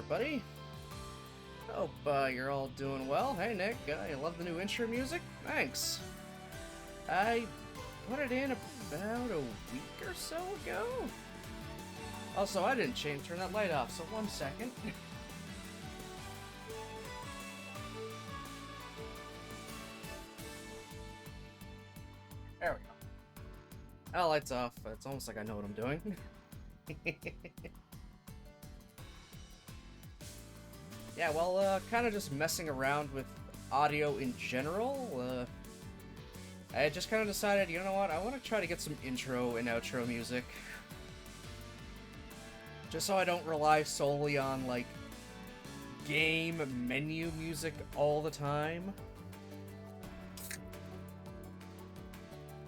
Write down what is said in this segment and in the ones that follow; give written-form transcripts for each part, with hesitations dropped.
everybody. Hope you're all doing well. Hey, Nick, you love the new intro music? Thanks. I put it in about a week or so ago. Also, I didn't turn that light off, so 1 second. There we go. Now the light's off. It's almost like I know what I'm doing. Yeah, well, kind of just messing around with audio in general. I just kind of decided, you know what, I want to try to get some intro and outro music. Just so I don't rely solely on, like, game menu music all the time.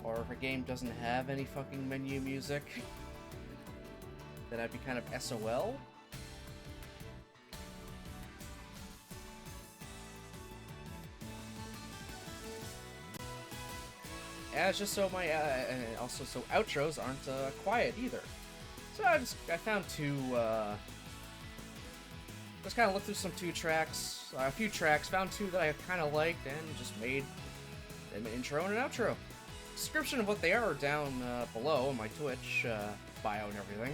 Or if a game doesn't have any fucking menu music, then I'd be kind of SOL. And it's just so my, also so outros aren't quiet either. So I found just kind of looked through a few tracks, found two that I kind of liked, and just made them an intro and an outro. Description of what they are down below in my Twitch bio and everything.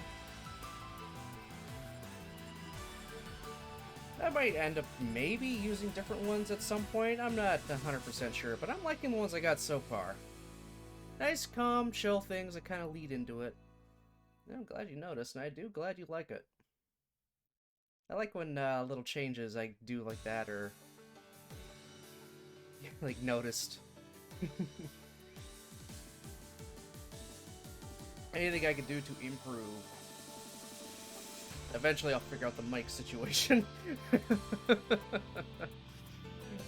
I might end up maybe using different ones at some point. I'm not 100% sure, but I'm liking the ones I got so far. Nice, calm, chill things that kind of lead into it. I'm glad you noticed, and I do glad you like it. I like when little changes I do like that are like noticed. Anything I can do to improve. Eventually I'll figure out the mic situation.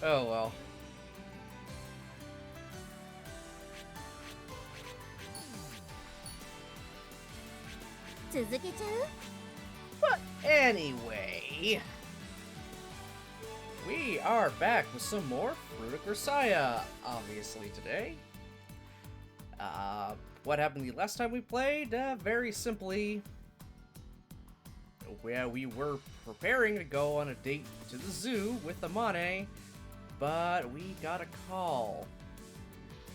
Oh well. But anyway, we are back with some more Fruit of Grisaia, obviously, today. What happened the last time we played? Very simply, we were preparing to go on a date to the zoo with Amane, but we got a call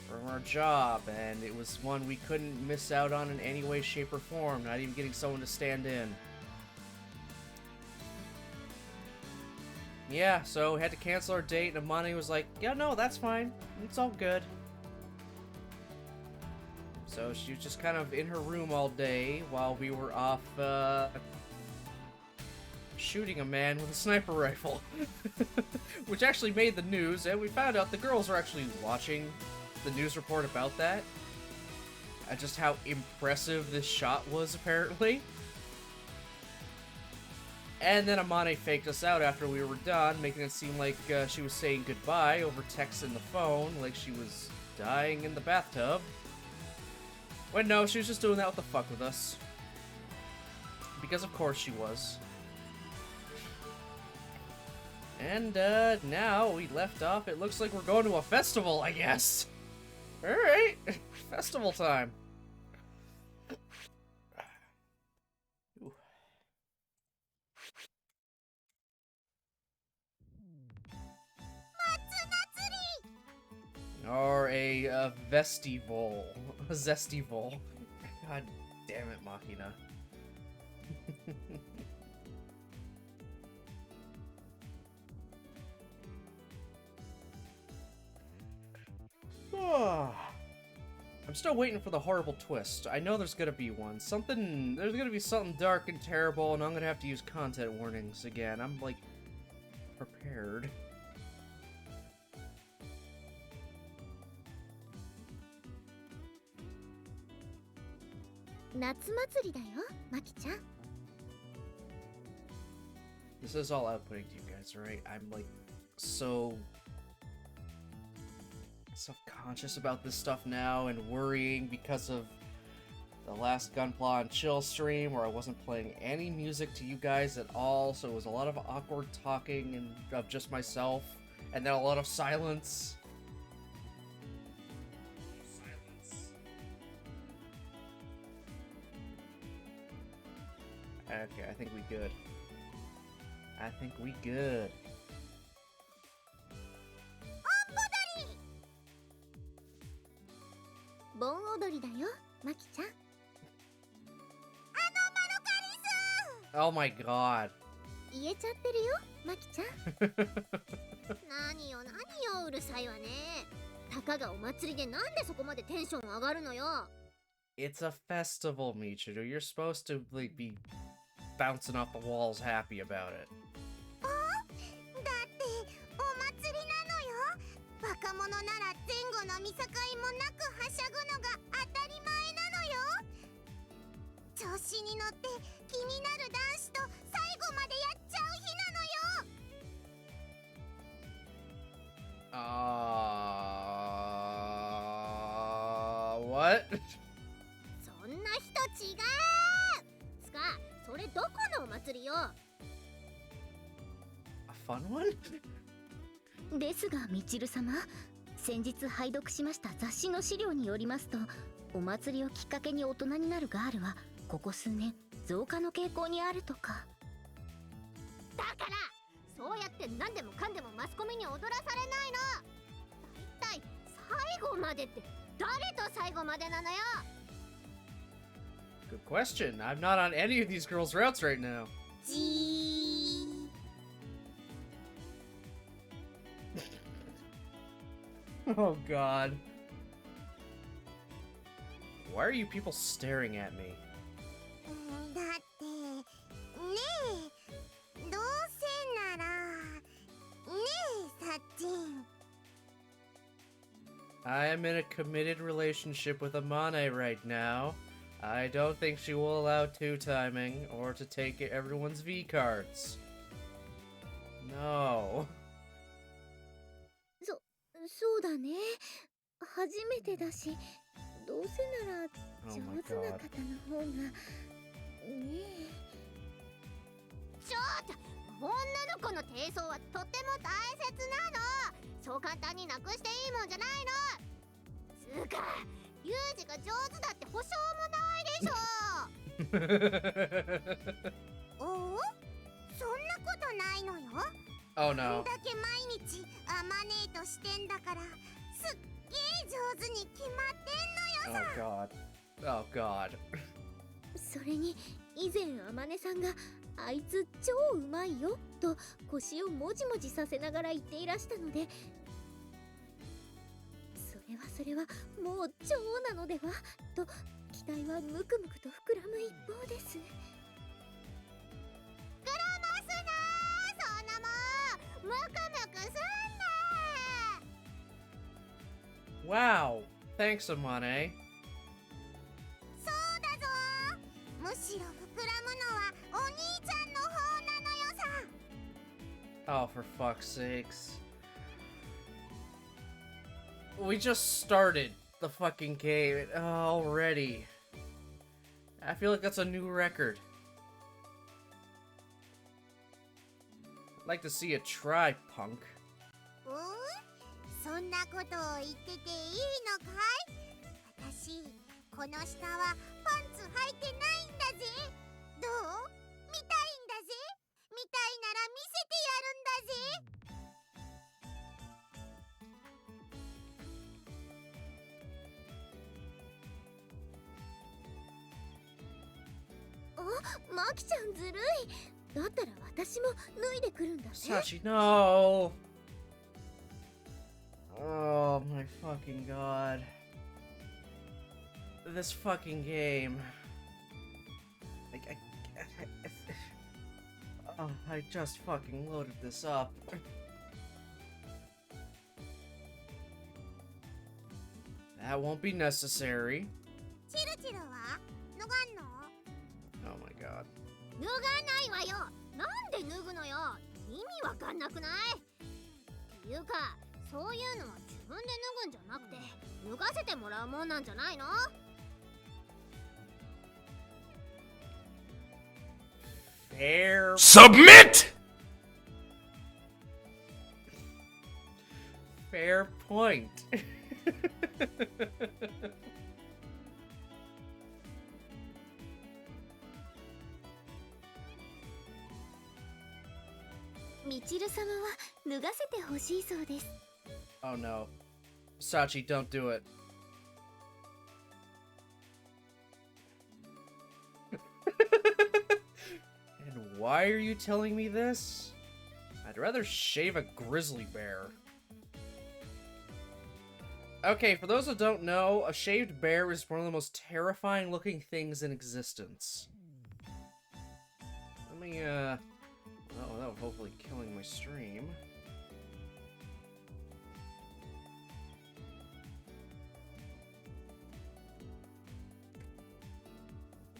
from our job, and it was one we couldn't miss out on in any way, shape, or form, not even getting someone to stand in. Yeah, so we had to cancel our date, and Amane was like, yeah, no, that's fine. It's all good. So she was just kind of in her room all day while we were off, shooting a man with a sniper rifle. Which actually made the news, and we found out the girls were actually watching the news report about that. Just how impressive this shot was, apparently. And then Amane faked us out after we were done, making it seem like she was saying goodbye over text and the phone, like she was dying in the bathtub. When no, she was just doing that with the fuck with us. Because of course she was. And now we left off, it looks like we're going to a festival, I guess. Alright, festival time. Ooh. Or a festival. A zestival. God damn it, Machina. I'm still waiting for the horrible twist. I know there's gonna be one. There's gonna be something dark and terrible, and I'm gonna have to use content warnings again. I'm, like, prepared. This is all outputting to you guys, right? I'm, like, so self-conscious about this stuff now and worrying because of the last Gunpla and Chill stream where I wasn't playing any music to you guys at all, so it was a lot of awkward talking and of just myself, and then a lot of silence. Okay, I think we good. I think we good. 盆踊りだよ、マキちゃん。Oh my god. 言えちゃってるよ、マキちゃん。何よ何よ、うるさいわね。たかがお祭りでなんでそこまでテンション上がるのよ。It's a festival, Michiru. You're supposed to like be bouncing off the walls happy about it. だってお祭りなのよ。若者なら前後の見境もなくはしゃぐのが当たり前なのよ。調子に乗って気になる男子と最後までやっちゃう日なのよ。What? そんな人違う。つか、それどこのお祭りよ。A fun one? ですが、みちる様、先日拝読しました雑誌の資料によりますと、お祭りをきっかけに大人になるガールはここ数年増加の傾向にあるとか。だからそうやって何でもかんでもマスコミに踊らされないの。だいたい最後までって誰と最後までなのよ。 Good question. I'm not on any of these girls' routes right now. じー。Oh god. Why are you people staring at me? だってねえ、どうせならねえ、サッチン。 I am in a committed relationship with Amane right now. I don't think she will allow two-timing or to take everyone's V cards. No. そうだね。初めてだし、どうせなら Oh 上 my 手な god. 方の方がねえ。ちょっと、女の子の低層はとても大切なの。そう簡単になくしていいもんじゃないの。つうか、ユージが上手だって保証もないでしょ。おお、そんなことないのよ。Oh こん no. だけ毎日アマネートしてんだから、すっげえ上手に決まってんのよ Oh さ。 god. Oh god. それに以前アマネさんがあいつ超うまいよと腰をもじもじさせながら言っていらしたので、それはもう超なのではと期待はムクムクと膨らむ一方です。膨らますなー、そんなもんムクムクすんなー。 Wow. Thanks, Amane. そうだぞー。むしろ膨らむのはお兄ちゃんの方なのよさ。 Oh, for fuck's sakes. We just started the fucking game already. I feel like that's a new record. I'd like to see it try, punk. そんなことを言ってていいのかい？私、この下はパンツ履いてないんだぜ。どう？見たいんだぜ。見たいなら見せてやるんだぜ。あ、マキちゃんずるい。だったら私も脱いでくるんだね。 Sachi, no! Oh my fucking god. This fucking game. Like, I just fucking loaded this up. That won't be necessary. チルチルは脱がんの？ Oh my god. 脱がないわよ。なんで脱ぐのよ。意味わかんなくない？っていうか、そういうのは自分で脱ぐんじゃなくて脱がせてもらうもんなんじゃないの？ Fair. Submit! Fair point. みちる様は脱がせてほしいそうです。 Oh no. Sachi, don't do it. And why are you telling me this? I'd rather shave a grizzly bear. Okay, for those that don't know, a shaved bear is one of the most terrifying looking things in existence. Let me, oh, without hopefully killing my stream.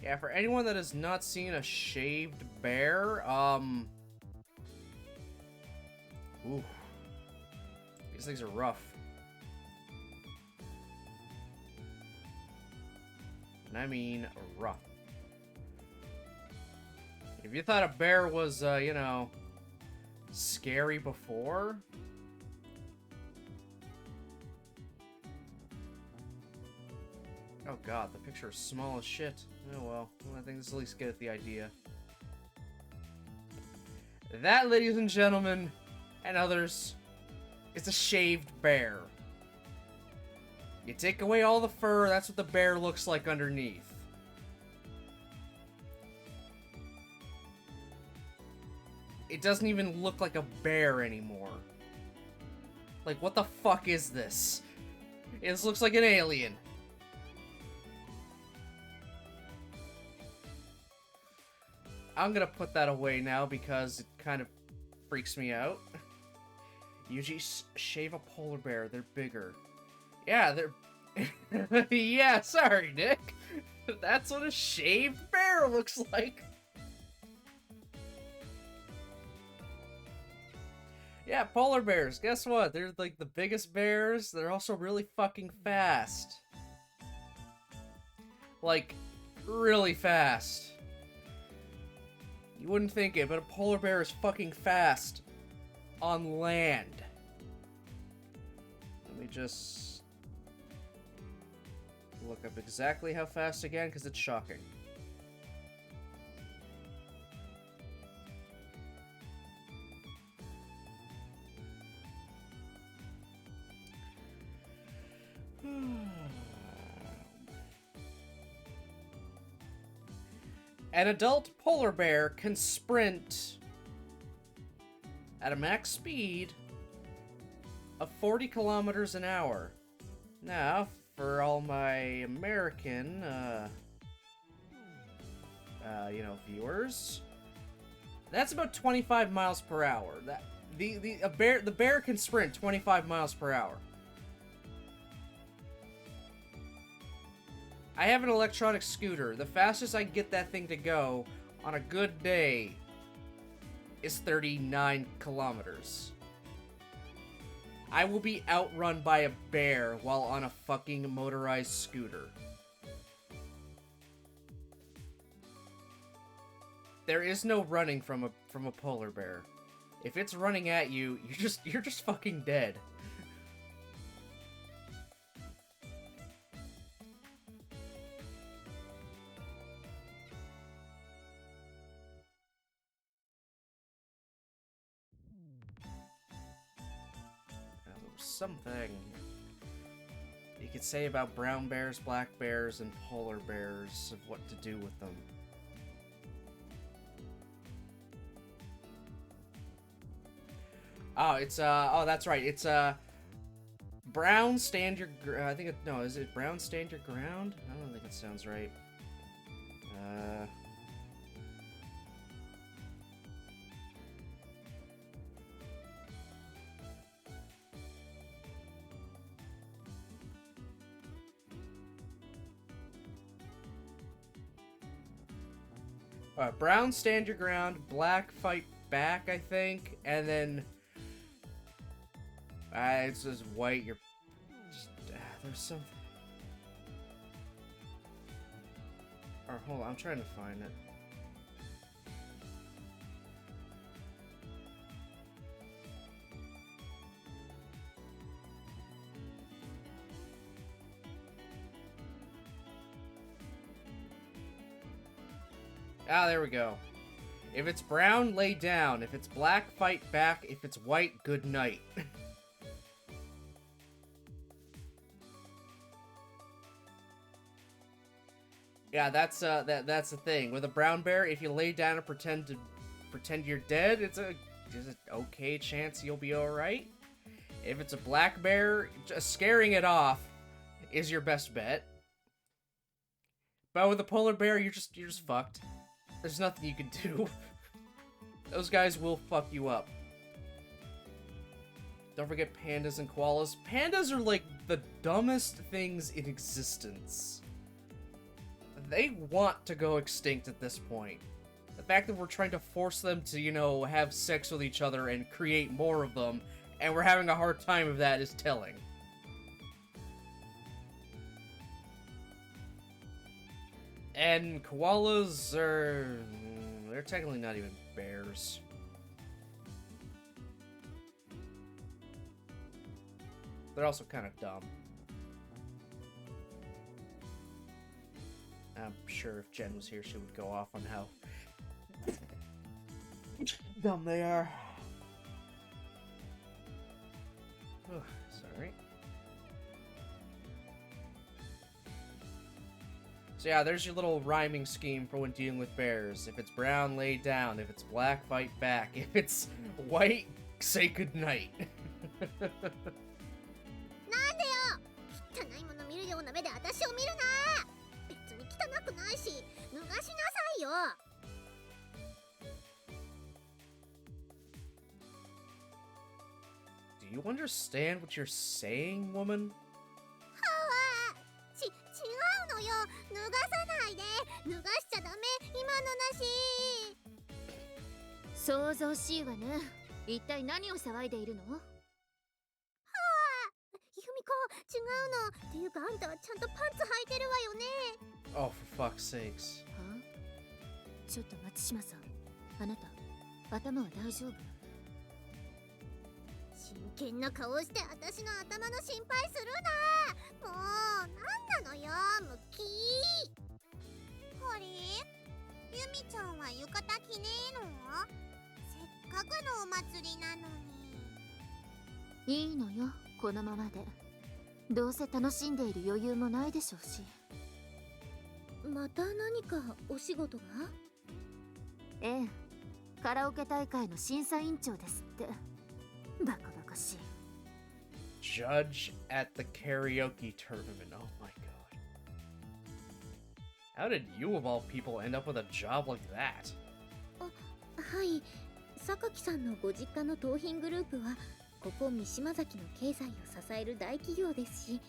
Yeah, for anyone that has not seen a shaved bear, ooh. These things are rough. And I mean rough. If you thought a bear was, you know, scary before... Oh god, the picture is small as shit. Oh well, I think this at least get the idea. That, ladies and gentlemen, and others, is a shaved bear. You take away all the fur, that's what the bear looks like underneath. It doesn't even look like a bear anymore. Like, what the fuck is this? This looks like an alien. I'm gonna put that away now because it kind of freaks me out. Usually shave a polar bear, they're bigger. Yeah, they're... yeah, sorry, Nick. That's what a shaved bear looks like. Yeah, polar bears, guess what? They're like the biggest bears. They're also really fucking fast. Like, really fast. You wouldn't think it, but a polar bear is fucking fast on land. Let me just look up exactly how fast again, because it's shocking. An adult polar bear can sprint at a max speed of 40 kilometers an hour. Now, for all my American, you know, viewers, that's about 25 miles per hour. The bear can sprint 25 miles per hour. I have an electronic scooter. The fastest I can get that thing to go on a good day is 39 kilometers. I will be outrun by a bear while on a fucking motorized scooter. There is no running from a polar bear. If it's running at you, you're just fucking dead. Something you could say about brown bears, black bears, and polar bears of what to do with them. Oh, it's oh, that's right. It's brown stand your I think no, is it brown stand your ground? I don't think it sounds right. Brown stand your ground, black fight back, I think, and then it's just white. You're just there's something. Or hold on, I'm trying to find it. Ah, there we go. If it's brown, lay down. If it's black, fight back. If it's white, good night. Yeah, that's the thing. With a brown bear, if you lay down and pretend you're dead, there's an okay chance you'll be alright. If it's a black bear, just scaring it off is your best bet. But with a polar bear, you're just fucked. There's nothing you can do. Those guys will fuck you up. Don't forget pandas and koalas. Pandas are like the dumbest things in existence. They want to go extinct at this point. The fact that we're trying to force them to, you know, have sex with each other and create more of them, and we're having a hard time of that, is telling. And koalas are... they're technically not even bears. They're also kind of dumb. I'm sure if Jen was here, she would go off on how dumb they are. Oh, sorry. So yeah, there's your little rhyming scheme for when dealing with bears. If it's brown, lay down. If it's black, fight back. If it's white, say goodnight. なんでよ。汚いもの見るような目で私を見るな。別に汚くないし、脱がしなさいよ。Do you understand what you're saying, woman? 違うのよ。脱がさないで。脱がしちゃダメ。今のなし。想像しいわね。一体何を騒いでいるの？由美子、違うの。っていうかあんたはちゃんとパンツ履いてるわよね。Oh, for fuck's sakes. は？ちょっと松島さん、あなた頭は大丈夫？真剣な顔して私の頭の心配するな。もうなんなのよ、ムッキー。これユミちゃんは浴衣着ねえの？せっかくのお祭りなのに。いいのよ、このままで。どうせ楽しんでいる余裕もないでしょうし。また何かお仕事が？ええ、カラオケ大会の審査委員長ですって。バカバカしい。Judge at the karaoke tournament. Oh my god. How did you, of all people, end up with a job like that? はい、榊さんのご実家の盗品グループはここ三島崎の経済を支える大企業ですし、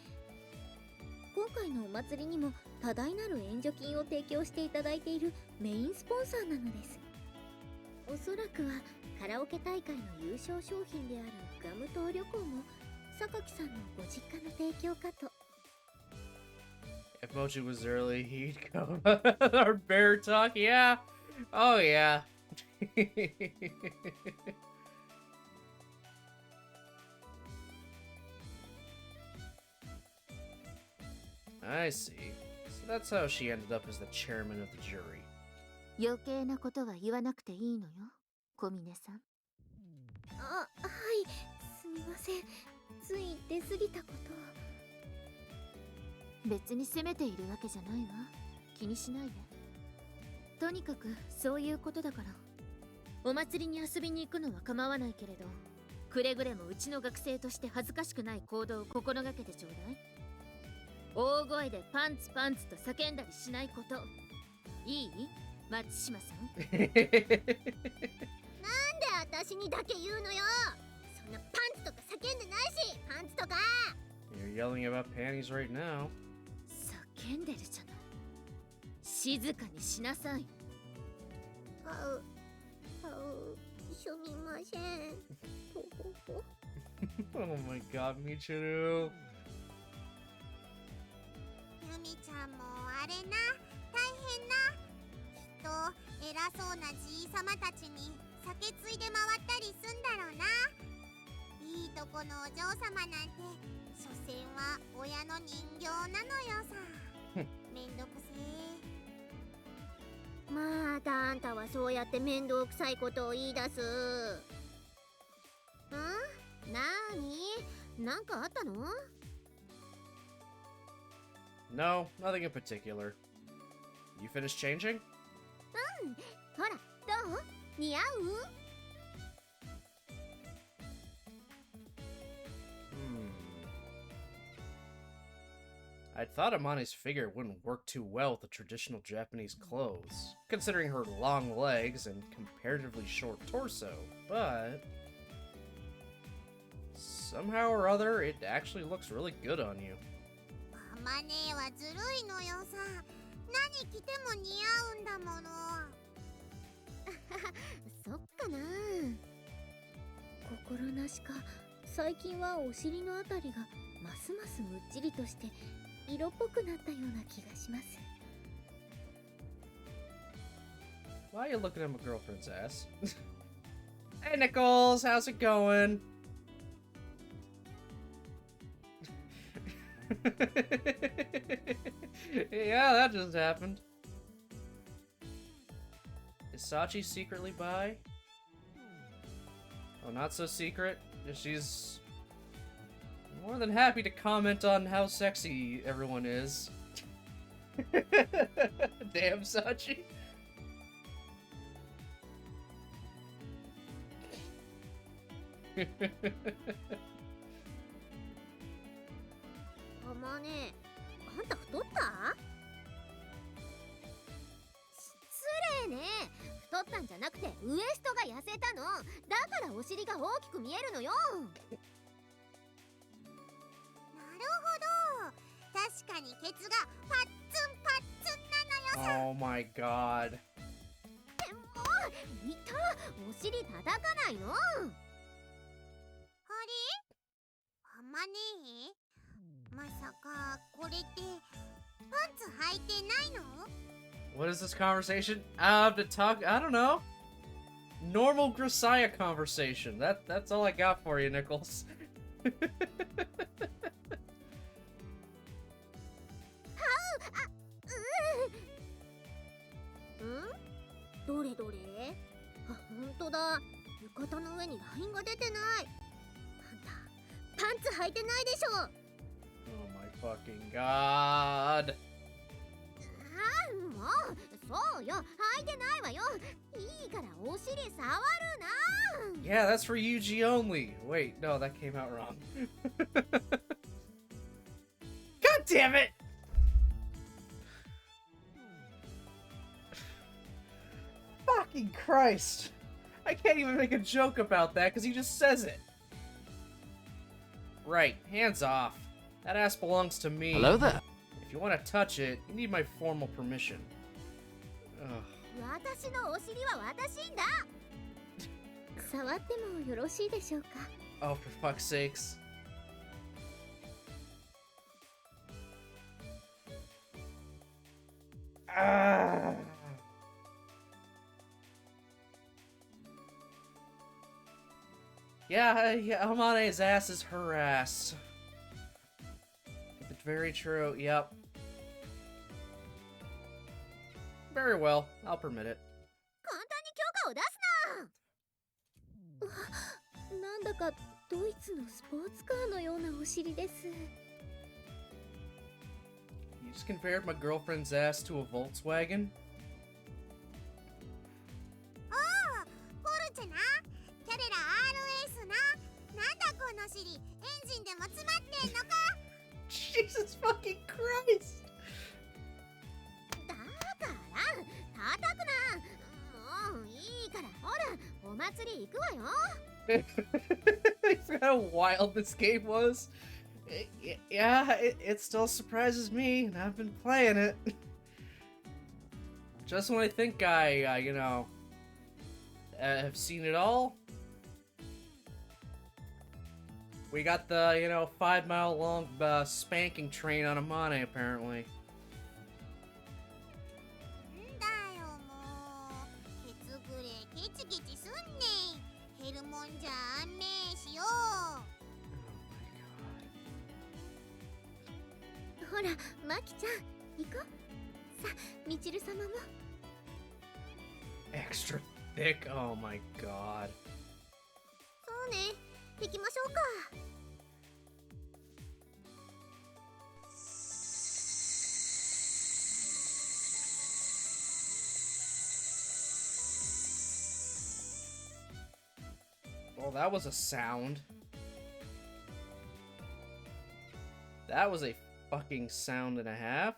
今回のお祭りにも多大なる援助金を提供していただいているメインスポンサーなのです。おそらくはカラオケ大会の優勝商品であるガム島旅行も榊さんのご実家の提供かと。If Mochi was early, he'd go. Our bear talk, yeah. Oh, yeah. I see. So that's how she ended up as the chairman of the jury. 余計なことは言わなくていいのよ、小峰さん。はい、すみません。つい出過ぎたことを。別に責めているわけじゃないわ。気にしないで。とにかくそういうことだから。お祭りに遊びに行くのは構わないけれど、くれぐれもうちの学生として恥ずかしくない行動を心がけてちょうだい。大声でパンツパンツと叫んだりしないこと。いい？松島さん。なんで私にだけ言うのよ。そんなパンツとか叫んでないし、パンツとか。You're yelling about panties right now. 叫んでるじゃない。静かにしなさい。すみません。Oh my god, Michiru. ユミちゃんもあれな、大変な。きっと偉そうなじいさまたちに酒ついで回ったりすんだろうな。いいとこのお嬢様なんて所詮は親の人形なのよさ。めんどくせえ。またあんたはそうやって面倒くさいことを言い出す。ん？なーに？なんかあったの？ No, nothing in particular. You finished changing? ほら、どう？似合う？ I thought Amane's figure wouldn't work too well with the traditional Japanese clothes, considering her long legs and comparatively short torso, but somehow or other, it actually looks really good on you. アマネはずるいのよさ。何着ても似合うんだもの。そっかな。心なしか最近はお尻のあたりがますますむっちりとして色っぽくなったような気がします。 Why are you looking at my girlfriend's ass? Hey Nichols, how's it going? Yeah, that just happened. Is Sachi secretly bi? Oh, not so secret. She's more than happy to comment on how sexy everyone is. Damn, Sachi. アマネ、あんた太った？失礼ね。太ったんじゃなくてウエストが痩せたの。だからお尻が大きく見えるのよ。なるほど。確かにケツがパッツンパッツンなのよさ。 Oh my god. でも見た、お尻叩かないの。あれ？アマネ？まさかこれってパンツ履いてないの？ What is this conversation? To talk, I don't know. Normal Grisaia conversation. That's all I got for you, Nichols. どれどれ？あ、ほんとだ。浴衣の上にラインが出てない。あんた、パンツ履いてないでしょ。 Oh my fucking god. もう、そうよ。履いてないわよ。いいからお尻触るな。 Yeah, that's for Yuji only. Wait, no, that came out wrong. God damn it! Fucking Christ. I can't even make a joke about that because he just says it. Right, hands off. That ass belongs to me. Hello there. If you want to touch it, you need my formal permission. Ugh. 私のお尻は私んだ。触ってもよろしいでしょうか。 Oh, for fuck's sakes. Ah. Yeah, Amane's ass is her ass. It's very true, yep. Very well, I'll permit it. 簡単に許可を出すな。なんだかドイツのスポーツカーのようなお尻です。 You just compared my girlfriend's ass to a Volkswagen? おお、ポルチェな。キャレラ RS な。なんだこの尻、エンジンでも詰まってんのか。 Jesus fucking Christ! だから叩くな。もういいから、ほら、お祭り行くわよ。I forgot how wild this game was. Yeah, it still surprises me, and I've been playing it. Just when I think I you know, have seen it all, we got the, 5-mile long spanking train on Amane, apparently. んだよもう。ケツぐれケチケチすんねん。減るもんじゃあんめえしよう。 ほら、マキちゃん、行こう。さあ、みちる様も。Extra thick? Oh my god. そうね、行きましょうか。Well, that was a sound. That was a fucking sound and a half.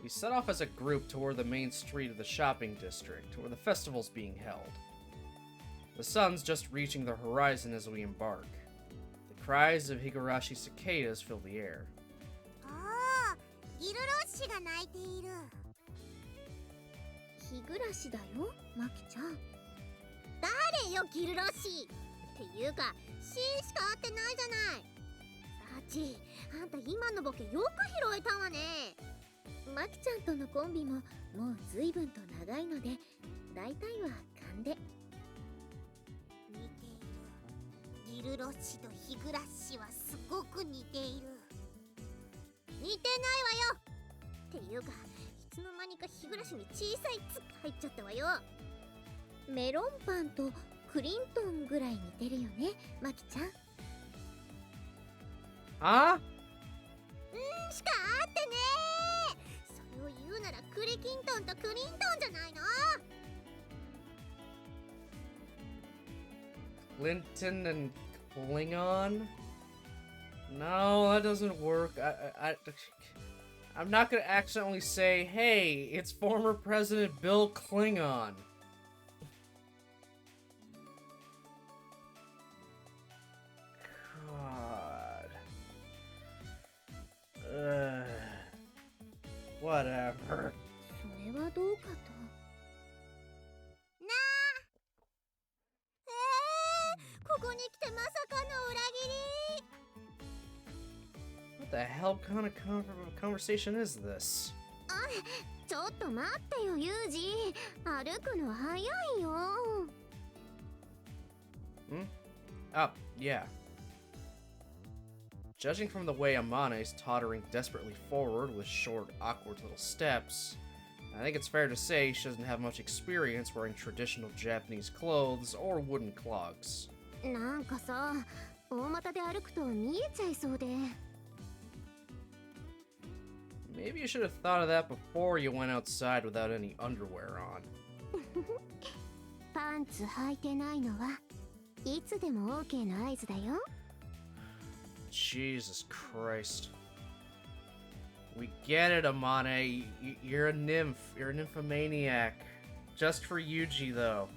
We set off as a group toward the main street of the shopping district, where the festival's being held. The sun's just reaching the horizon as we embark. The cries of Higurashi cicadas fill the air. ああ、ギルロッシが鳴いている。日暮らしだよ、マキちゃん。誰よギルロッシっていうか、シーンしか会ってないじゃない。サチ、あんた今のボケよく拾えたわね。マキちゃんとのコンビももう随分と長いので、大体は勘で。似ている。ギルロッシとヒグラッシはすごく似ている。似てないわよっていうか、いつの間にかヒグラッシに小さい「つ」が入っちゃったわよ。メロンパンとクリントンぐらい似てるよね、マキちゃん。Huh? しかあってねー。それを言うならクリキントンとクリントンじゃないの。 Clinton and Klingon? No, that doesn't work. I'm not gonna accidentally say, hey, it's former President Bill Klingon. God. Whatever. それはどうかと。なあ。ここに来てまさかの裏切り。 What the hell kind of conversation is this? ちょっと待ってよ、ユージ。歩くの早いよ。Oh, yeah. Judging from the way Amane is tottering desperately forward with short, awkward little steps, I think it's fair to say she doesn't have much experience wearing traditional Japanese clothes or wooden clogs. なんかさ、大股で歩くと見えちゃいそうで。Maybe you should have thought of that before you went outside without any underwear on. パンツ履いてないのはいつでも OK な合図だよ。Jesus Christ. We get it, Amane. You're a nymph. You're a nymphomaniac. Just for Yuji, though.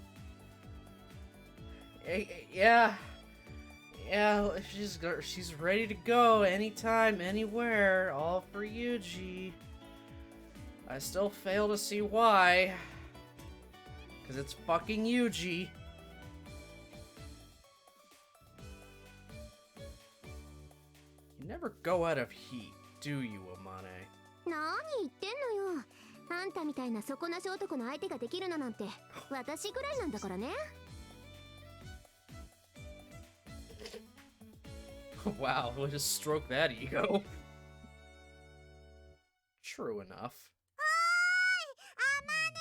Yeah. Yeah, she's ready to go anytime, anywhere. All for Yuji. I still fail to see why. Because it's fucking Yuji. You never go out of heat, do you, Amane? 何言ってんのよ。あんたみたいな底なし男の相手ができるのなんて私ぐらいなんだからね。Wow, we'll just stroke that ego. True enough. アマネ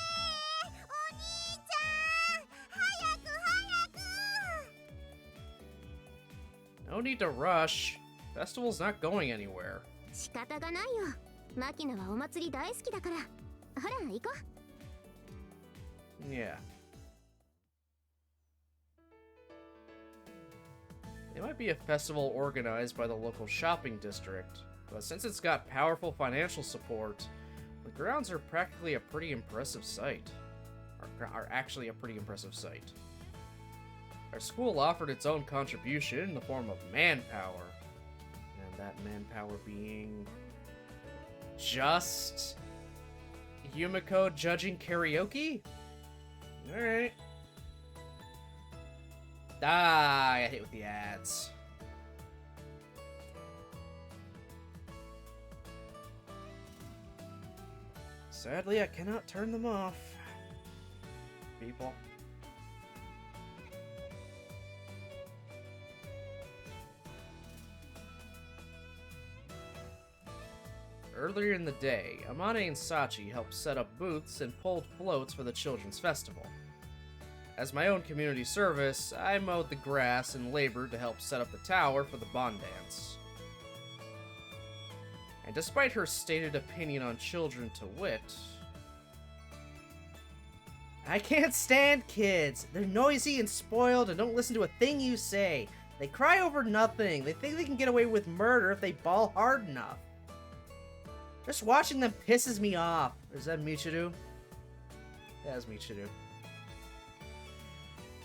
ー、お兄ちゃん、早く早く。 No need to rush. Festival's not going anywhere. 仕方がないよ。マキナはお祭り大好きだから。ほら、行こう。Yeah. It might be a festival organized by the local shopping district, but since it's got powerful financial support, the grounds are practically a pretty impressive sight. Are actually a pretty impressive sight. Our school offered its own contribution in the form of manpower, and that manpower being just Yumiko judging karaoke? Alright. Ah, I hate with the ads. Sadly, I cannot turn them off. People. earlier in the day, Amane and Sachi helped set up booths and pulled floats for the children's festival. As my own community service, I mowed the grass and labored to help set up the tower for the Bon Dance. And despite her stated opinion on children to wit, I can't stand kids. They're noisy and spoiled and don't listen to a thing you say. They cry over nothing. They think they can get away with murder if they bawl hard enough. Just watching them pisses me off. Is that Michiru? That's Michiru.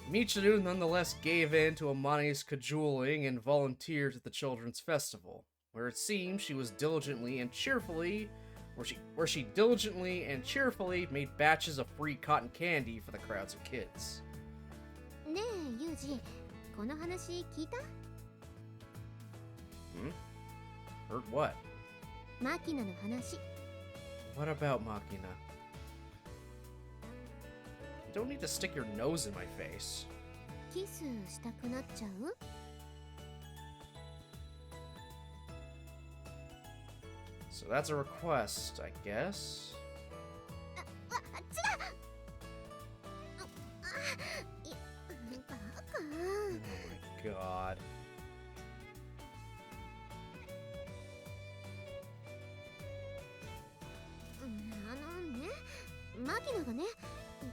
Michiru nonetheless gave in to Amane's cajoling and volunteered at the children's festival, where it seemed she was diligently and cheerfully made batches of free cotton candy for the crowds of kids. ねえユージ、この話聞いた？ Heard what? マキナの話。 What about Machina? You don't need to stick your nose in my face. キスしたくなっちゃう？ So that's a request, I guess. 違う。バカ。 Oh my god. ね、マキナがね、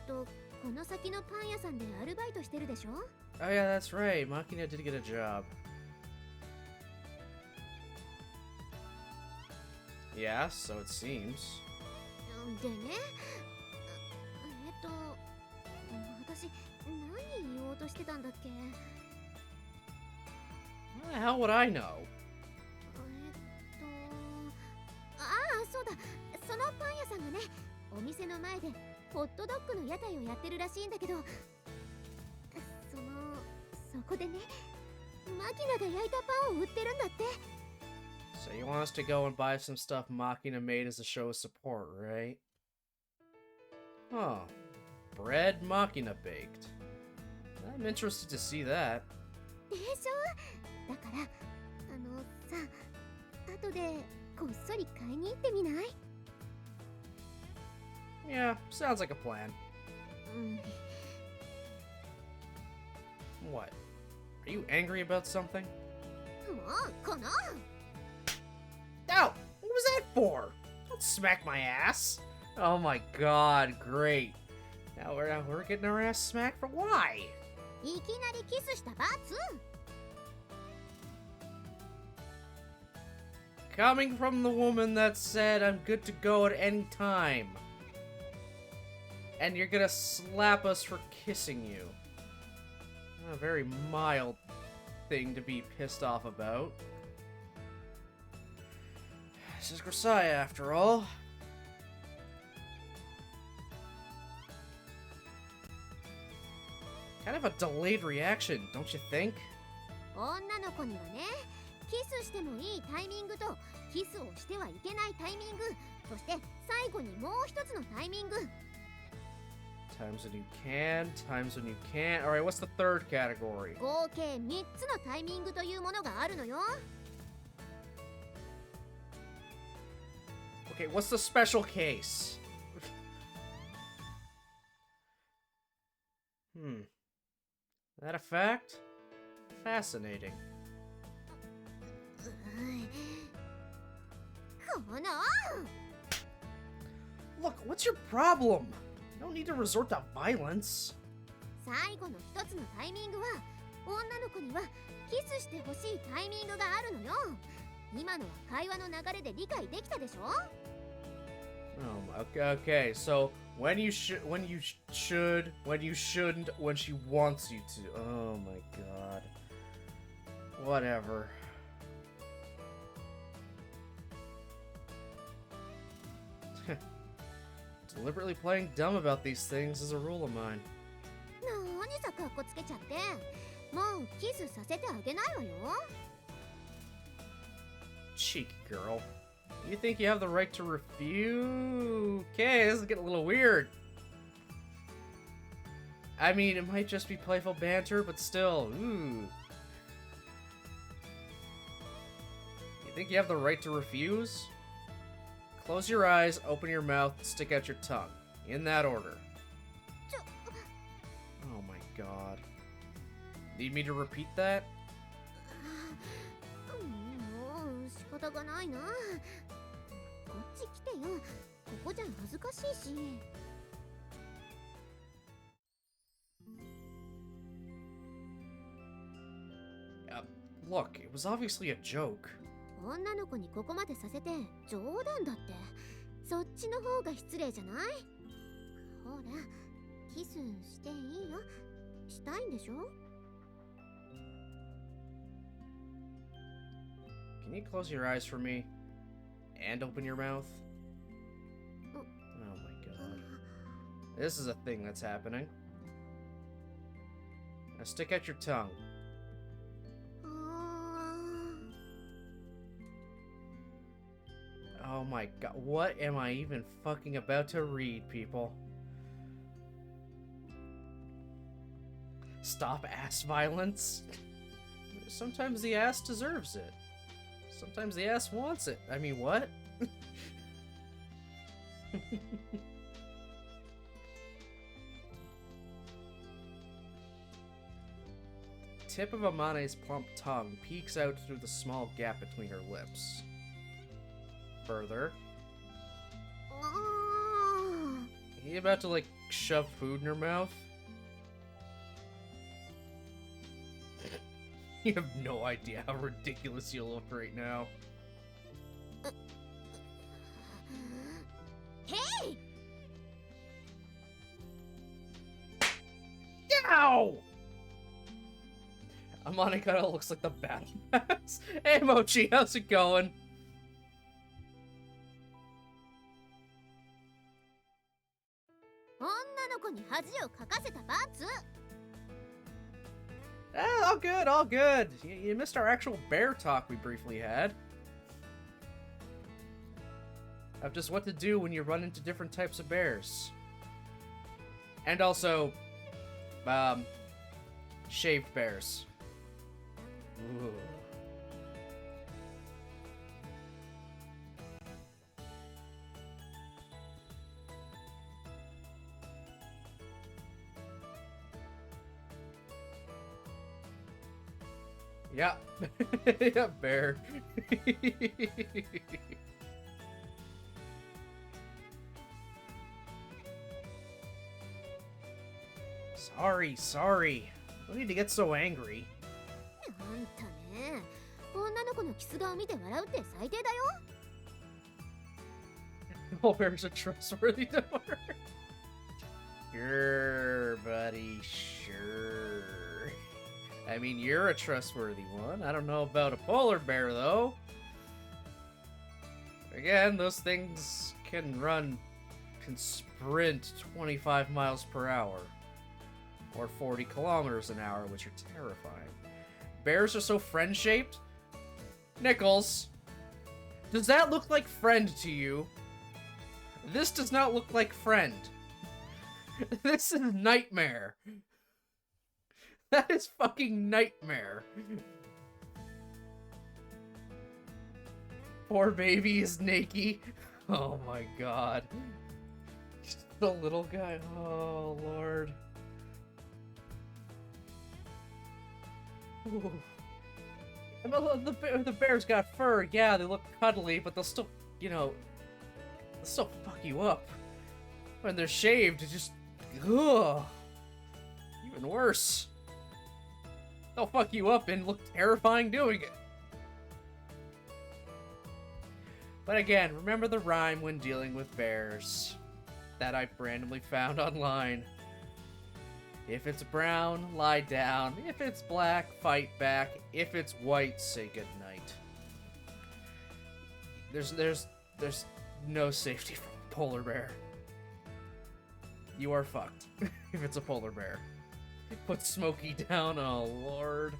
この先のパン屋さんでアルバイトしてるでしょ？ Oh yeah, that's right. Machina did get a job. Yeah, so it seems. でね、私何言おうとしてたんだっけ？ How the hell would I know? そうだ、そのパン屋さんがね、お店の前でホットドッグの屋台をやってるらしいんだけど、そこでね、マキナが焼いたパンを売ってるんだって。 So you want us to go and buy some stuff Machina made as a show of support, right? Huh. Bread Machina baked. I'm interested to see that. でしょ？だからさ、後でこっそり買いに行ってみない？ Yeah, sounds like a plan. What? Are you angry about something? もうこの No! What was that for? Don't smack my ass! Oh my god, great. Now we're getting our ass smacked for why? いきなりキスした罰。 Coming from the woman that said I'm good to go at any time. And you're gonna slap us for kissing you. A very mild thing to be pissed off about. This is Grisaia, after all. Kind of a delayed reaction, don't you think? 女の子にはね、キスしてもいいタイミングとキスをしてはいけないタイミング、そして最後にもう一つのタイミング。 Times when you can, times when you can't. Alright, what's the third category? 合計3つのタイミングというものがあるのよ。 Okay, what's the special case? That a fact? Fascinating. この Look, what's your problem? You don't need to resort to violence. 最後の一つのタイミングは女の子にはキスしてほしいタイミングがあるのよ。今のは会話の流れで理解できたでしょ？ Okay, so when you should, when you shouldn't, when she wants you to. Oh my god. Whatever. Deliberately playing dumb about these things is a rule of mine. 何さかっこつけちゃって。もうキスさせてあげないわよ。 Cheeky girl. You think you have the right to refuse? Okay, this is getting a little weird. I mean, it might just be playful banter, but still, ooh. You think you have the right to refuse? Close your eyes, open your mouth, stick out your tongue. In that order. Oh my god. Need me to repeat that? もう仕方がないな。こっち来てよ。ここじゃ恥ずかしいし。Look, it was obviously a joke. 女の子にここまでさせて冗談だって。そっちの方が失礼じゃない？ほら、キスしていいよ。したいんでしょ？ Can you close your eyes for me? And open your mouth? Oh my god. This is a thing that's happening. Now stick out your tongue. Oh my god, what am I even fucking about to read, people? Stop ass violence? Sometimes the ass deserves it. Sometimes the ass wants it. I mean, what? Tip of Amane's plump tongue peeks out through the small gap between her lips. Further. You about to, like, shove food in her mouth? You have no idea how ridiculous you look right now. Hey! Ow! Amane kinda looks like the battle pass. Hey Mochi, how's it going? All good, all good. You missed our actual bear talk we briefly had. Of just what to do when you run into different types of bears. And also, shaved bears. Ooh. Yeah. Yeah, bear. Sorry. No need to get so angry. あんたね、女の子のキス顔見て笑うって最低だよ。All bears are trustworthy, don't worry. Sure, buddy, sure. I mean, you're a trustworthy one. I don't know about a polar bear, though. Again, those things can sprint 25 miles per hour. Or 40 kilometers an hour, which are terrifying. Bears are so friend-shaped? Nichols, does that look like friend to you? This does not look like friend. This is nightmare. That is fucking nightmare. Poor baby is naked. Oh my god. The little guy. Oh lord. Ooh. And the bears got fur. Yeah, they look cuddly, but they'll still, you know, they'll still fuck you up. When they're shaved, it's just, ugh. Even worse. They'll fuck you up and look terrifying doing it. But again, remember the rhyme when dealing with bears that I randomly found online. If it's brown, lie down. If it's black, fight back. If it's white, say goodnight. There's no safety from a polar bear. You are fucked if it's a polar bear. Put Smokey down, oh lord.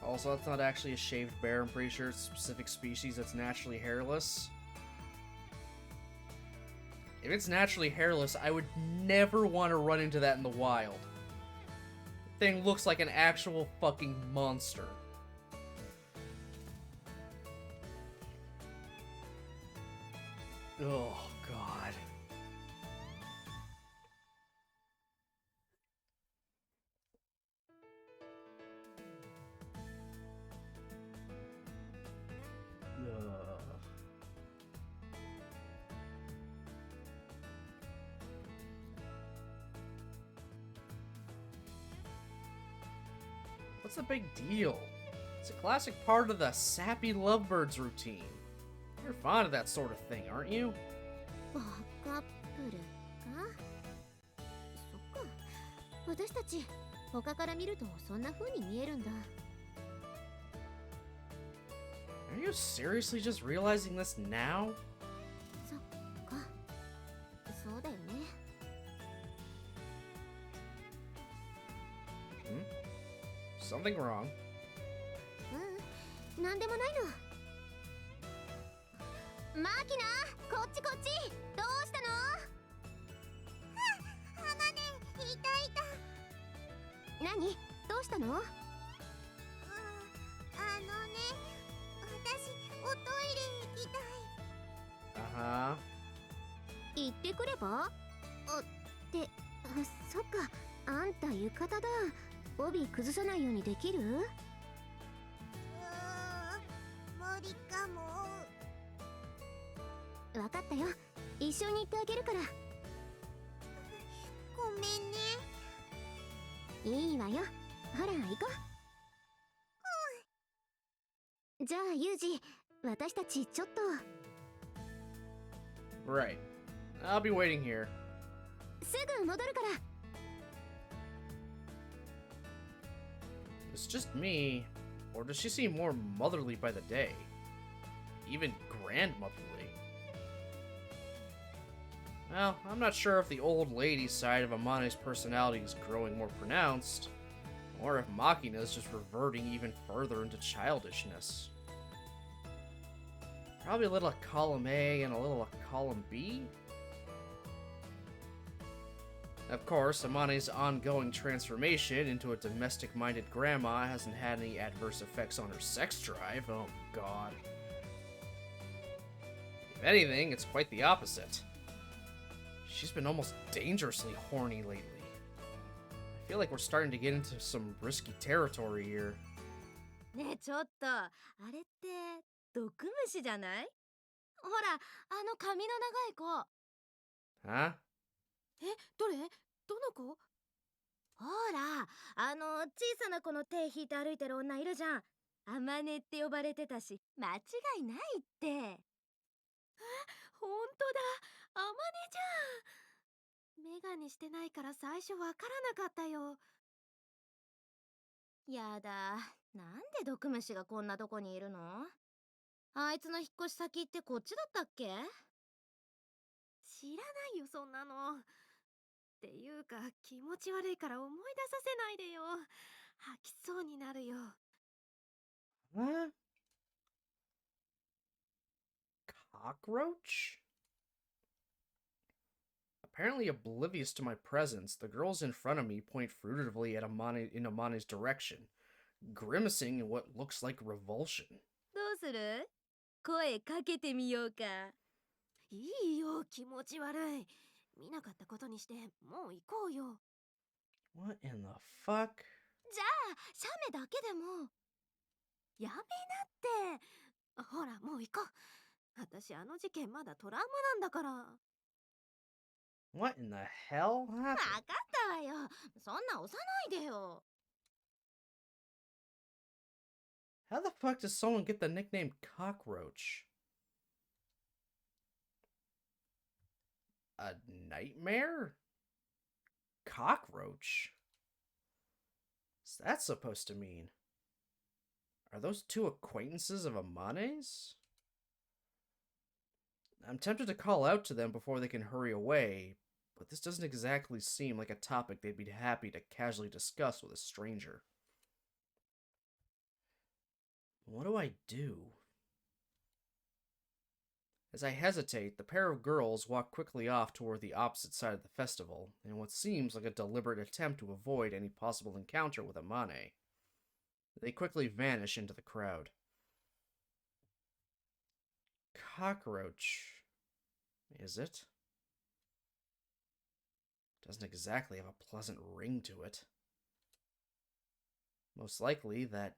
Also, that's not actually a shaved bear. I'm pretty sure it's a specific species that's naturally hairless. If it's naturally hairless, I would never want to run into that in the wild. thing looks like an actual fucking monster. Oh, God. Ugh. What's the big deal? It's a classic part of the sappy lovebirds routine. You're fond of that sort of thing, aren't you? バカップルかそっか私たち他から見るとそんな風に見えるんだ Are you seriously just realizing this now? そっかそうだよね Something wrong? うんなんでもないのマキナこっちこっちどうしたのあまねいたいた何どうしたのあのね私おトイレ行きたい Uh-huh. 行ってくればってそっかあんた浴衣だ帯崩さないようにできる無理かもわかったよ一緒に行ってあげるからごめんねいいわよほら行こうじゃあユージ私たちちょっと Right. I'll be waiting here. すぐ戻るから It's just me, or does she seem more motherly by the day? Even grandmotherly? Well, I'm not sure if the old lady side of Amane's personality is growing more pronounced, or if Machina is just reverting even further into childishness. Probably a little of column A and a little of column B? Of course, Amane's ongoing transformation into a domestic-minded grandma hasn't had any adverse effects on her sex drive. Oh, God. If anything, it's quite the opposite. She's been almost dangerously horny lately. I feel like we're starting to get into some risky territory here. ねえちょっとあれって毒虫じゃないほらあの髪の長い子 Huh? えどれどの子ほらあの小さな子の手引いて歩いてる女いるじゃんアマネって呼ばれてたし間違いないってほんとだアマネじゃんメガネしてないから最初わからなかったよやだなんで毒虫がこんなとこにいるのあいつの引っ越し先ってこっちだったっけ知らないよそんなのっていうか気持ち悪いから思い出させないでよ吐きそうになるよ Huh? Cockroach? Apparently oblivious to my presence, the girls in front of me point furtively at Amane in Amane's direction, grimacing in what looks like revulsion. どうする声かけてみようかいいよ気持ち悪い見なかったことにしてもう行こうよ What in the fuck? じゃあ写メだけでもやめなってほらもう行こう私あの事件まだトラウマなんだから What in the hell わ happened? かったわよそんな押さないでよ How the fuck does someone get the nickname Cockroach? A nightmare? Cockroach? What's that supposed to mean? Are those two acquaintances of Amane's? I'm tempted to call out to them before they can hurry away, but this doesn't exactly seem like a topic they'd be happy to casually discuss with a stranger. What do I do? As I hesitate, the pair of girls walk quickly off toward the opposite side of the festival, in what seems like a deliberate attempt to avoid any possible encounter with Amane. They quickly vanish into the crowd. Cockroach. Is it? Doesn't exactly have a pleasant ring to it. Most likely, that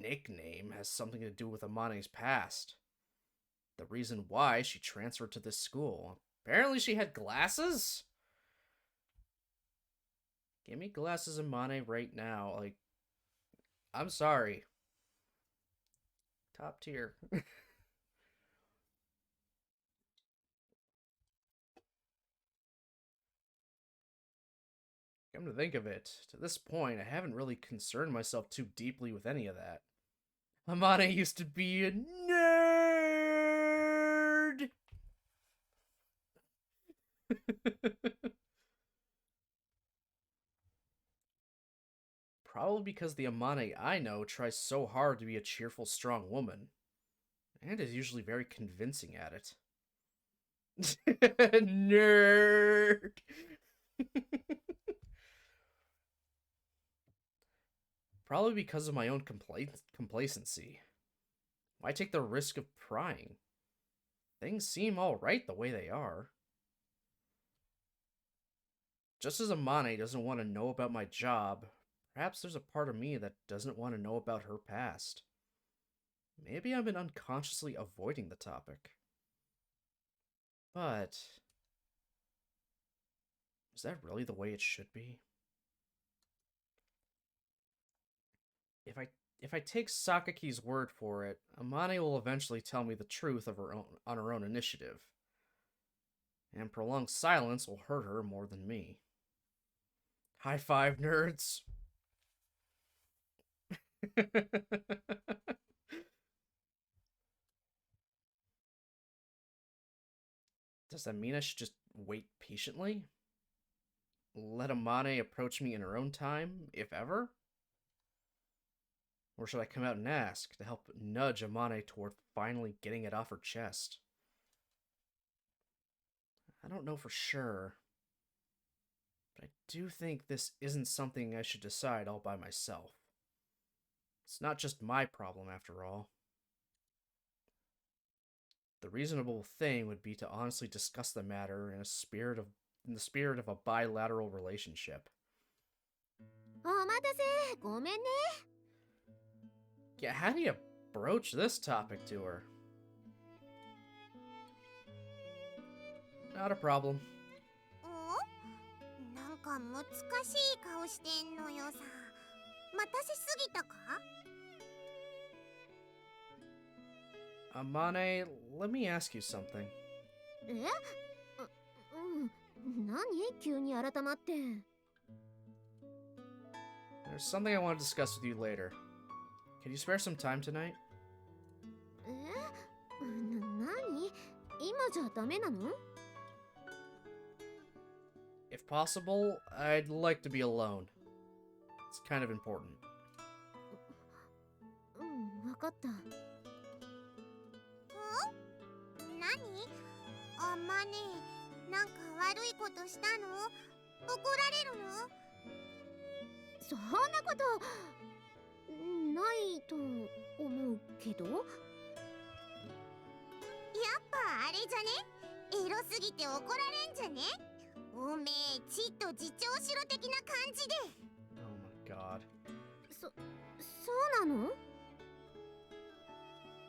nickname has something to do with Amane's past. The reason why she transferred to this school. Apparently she had glasses? Give me glasses, Amane, right now. Like, I'm sorry. Top tier. Come to think of it, to this point, I haven't really concerned myself too deeply with any of that. Amane used to be a nerd! Probably because the Amane I know tries so hard to be a cheerful, strong woman, and is usually very convincing at it. Nerd! Probably because of my own complacency. Why take the risk of prying? Things seem alright the way they are. Just as Amane doesn't want to know about my job, perhaps there's a part of me that doesn't want to know about her past. Maybe I've been unconsciously avoiding the topic. But is that really the way it should be? If I take Sakaki's word for it, Amane will eventually tell me the truth of on her own initiative. And prolonged silence will hurt her more than me. High five, nerds! Does that mean I should just wait patiently? Let Amane approach me in her own time, if ever? Or should I come out and ask, to help nudge Amane toward finally getting it off her chest? I don't know for sure. But I do think this isn't something I should decide all by myself. It's not just my problem, after all. The reasonable thing would be to honestly discuss the matter in the spirit of a bilateral relationship. お待たせ、ごめんね。 Yeah, how do you broach this topic to her? Not a problem. お？なんか難しい顔してんのよさ。待たせすぎたか？ Amane, let me ask you something. え？何？急に改まって。 There's something I want to discuss with you later. Can you spare some time tonight? え？何？今じゃダメなの？ If possible, I'd like to be alone. It's kind of important. わかった。 何？あまね、なんか悪いことしたの？怒られるの？そんなことないと思うけど。やっぱあれじゃね？エロすぎて怒られんじゃね？おめえちっと自重しろ的な感じで。Oh my god. そうなの？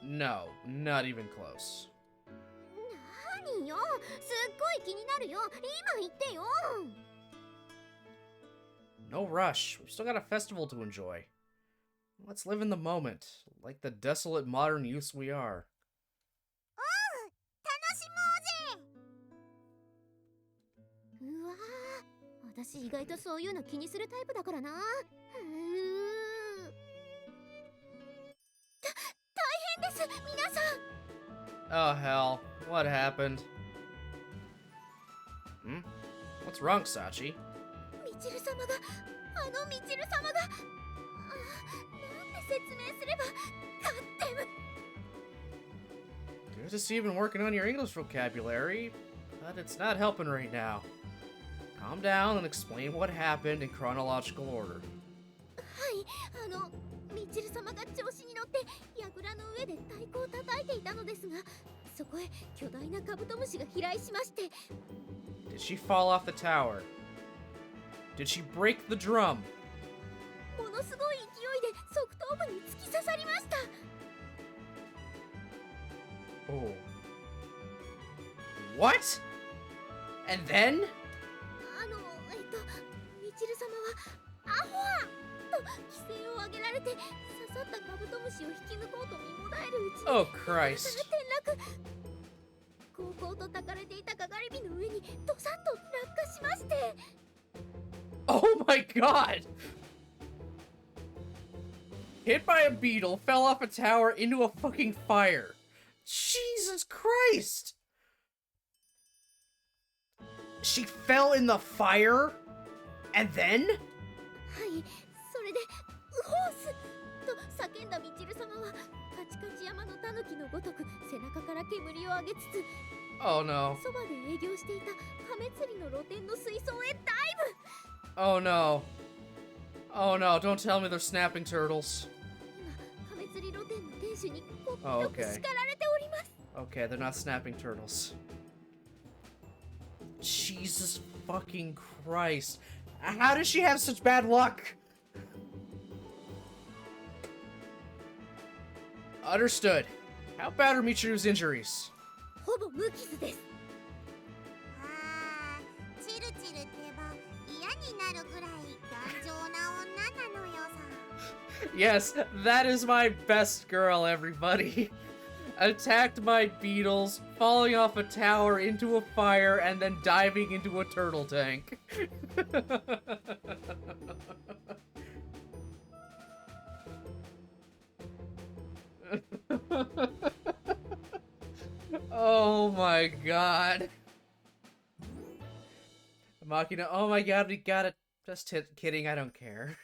No, not even close. 何よ、すっごい気になるよ。今言ってよ。 No rush. We've still got a festival to enjoy. Let's live in the moment, like the desolate modern youths we are. 楽しもうぜ。うわー、私意外とそういうの気にするタイプだからな。大変です、皆さん。 Oh hell, what happened? Hmm? What's wrong, Sachi? みちる様が、みちる様が、なんて説明すれば、勝って Good to see you've been working on your English vocabulary, but it's not helping right now. Calm down and explain what happened in chronological order. ミチル様が調子に乗って櫓の上で太鼓を叩いていたのですが、そこへ巨大なカブトムシが飛来しまして。 Did she fall off the tower? Did she break the drum? ものすごい勢いで側頭部に突き刺さりました。 Oh. What? And then? ミチル様はアホアと規制を上げられて刺さったカブトムシを引き抜こうと身もだえるうちに Oh Christ. 転落。高校とたかれていたかがり火の上にドサッと落下しまして。 Oh my god! Hit by a beetle, fell off a tower into a fucking fire. Jesus Christ! She fell in the fire? And then? はい、それでウホースと叫んだミチル様はカチカチ山のタヌキのごとく背中から煙を上げつつ、 Oh no. そばで営業していた亀釣りの露店の水槽へダイブ。 Oh no. Oh no, don't tell me they're snapping turtles. 今亀釣り露店の店主にこっぴ Oh, どく okay. 叱られております。 Okay, they're not snapping turtles. Jesus fucking Christ. How does she have such bad luck? Understood. How bad are Michiru's injuries? ほぼ無傷です。あー、チルチルってば嫌になるぐらい頑丈な女なのよさ。 Yes, that is my best girl, everybody. Attacked by beetles, falling off a tower into a fire, and then diving into a turtle tank. Oh my god. Makina, oh my god, we got it. Just kidding, I don't care.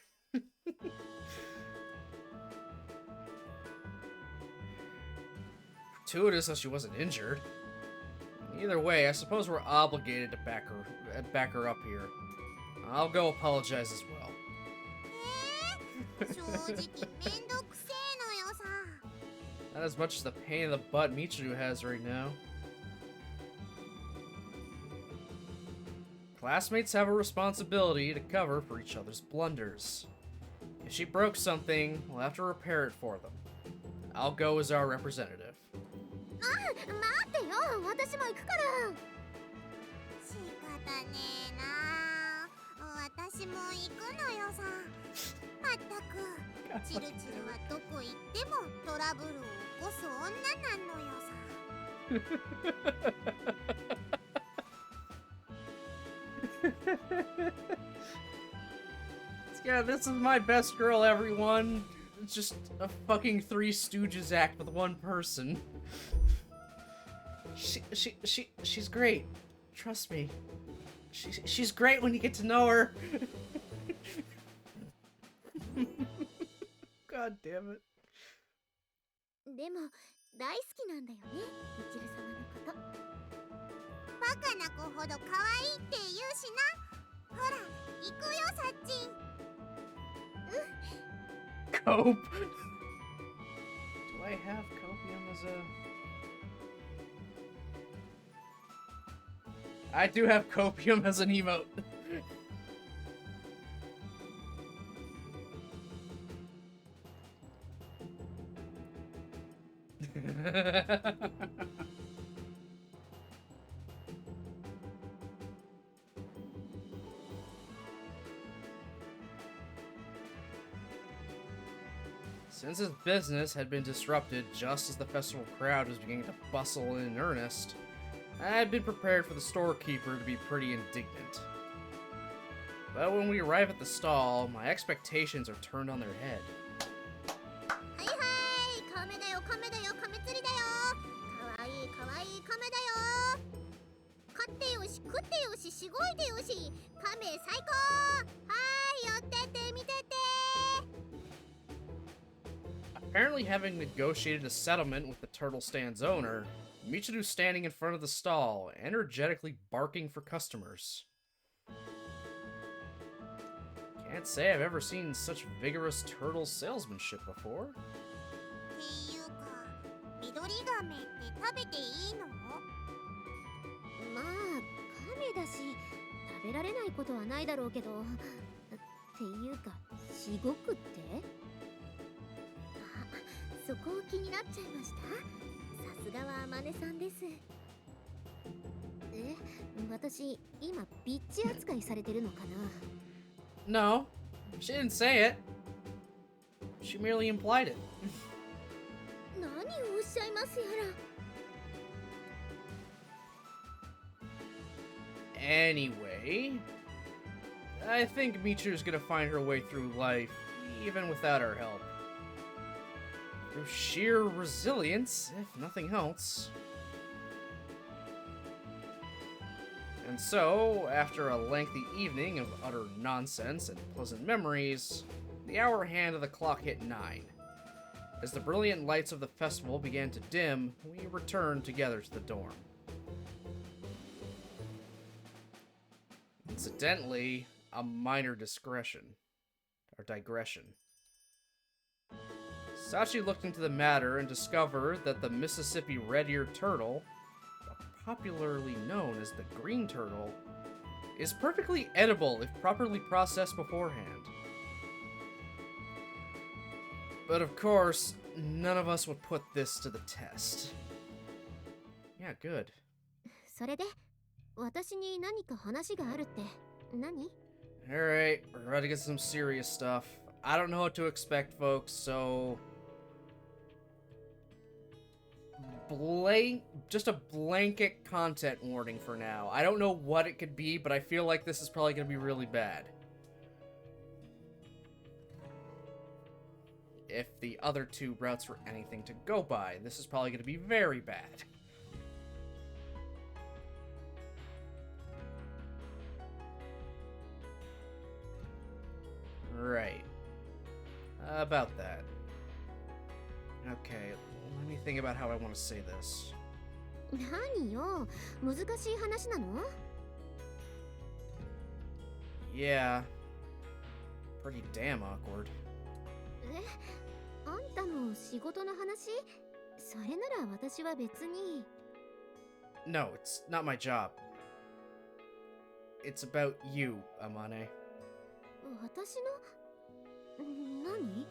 Gratuitous that she wasn't injured. Either way, I suppose we're obligated to back her up here. I'll go apologize as well. 正直めんどくせえのよさ。 Not as much as the pain in the butt Michiru has right now. Classmates have a responsibility to cover for each other's blunders. If she broke something, we'll have to repair it for them. I'll go as our representative. 待ってよ、私も行くから。仕方ねえな。私も行くのよさ。まったく、チルチルはどこ行ってもトラブルを起こす女なのよさ。 Yeah, this is my best girl, everyone. It's just a fucking Three Stooges act with one person. She's great. Trust me. She's great when you get to know her. God damn it. でも大好きなんだよね、ミチル様のこと。バカな子ほど可愛いって言うしな。ほら、行くよさっち。Cope? Do I have copium as a... I do have copium as an emote. Since his business had been disrupted just as the festival crowd was beginning to bustle in earnest, I had been prepared for the storekeeper to be pretty indignant. But when we arrive at the stall, my expectations are turned on their head. はいはい、亀だよ、亀だよ、亀釣りだよ。かわいい、かわいい亀だよ。買ってよし、食ってよし、しごいでよし。亀最高。はーい、寄ってって見てて。 Apparently having negotiated a settlement with the turtle stand's owner, Michiru's standing in front of the stall, energetically barking for customers. Can't say I've ever seen such vigorous turtle salesmanship before. っていうか緑亀って食べていいの？まあ亀だし食べられないことはないだろうけど、っていうかしごくって？そこを気になっちゃいました。さすがはあまねさんです。え、私今ビッチ扱いされてるのかな？ No, she didn't say it. She merely implied it. 何をおっしゃいますやら。 Anyway, I think Michiru's gonna find her way through life, even without our help. Through sheer resilience, if nothing else. And so, after a lengthy evening of utter nonsense and pleasant memories, the hour hand of the clock hit 9. As the brilliant lights of the festival began to dim, we returned together to the dorm. Incidentally, a minor digression. Sachi looked into the matter and discovered that the Mississippi red-eared turtle, popularly known as the green turtle, is perfectly edible if properly processed beforehand. But of course, none of us would put this to the test. Yeah, good. それで私に何か話があるって何？ Alright, we're about to get some serious stuff. I don't know what to expect, folks, so... just a blanket content warning for now. I don't know what it could be, but I feel like this is probably going to be really bad. If the other two routes were anything to go by, this is probably going to be very bad. Right. About that. Okay, let me think about how I want to say this. 何よ、難しい話なの？ Yeah. Pretty damn awkward. え、あんたの仕事の話？それなら私は別に。 No, it's not my job. It's about you, Amane. 私の？何？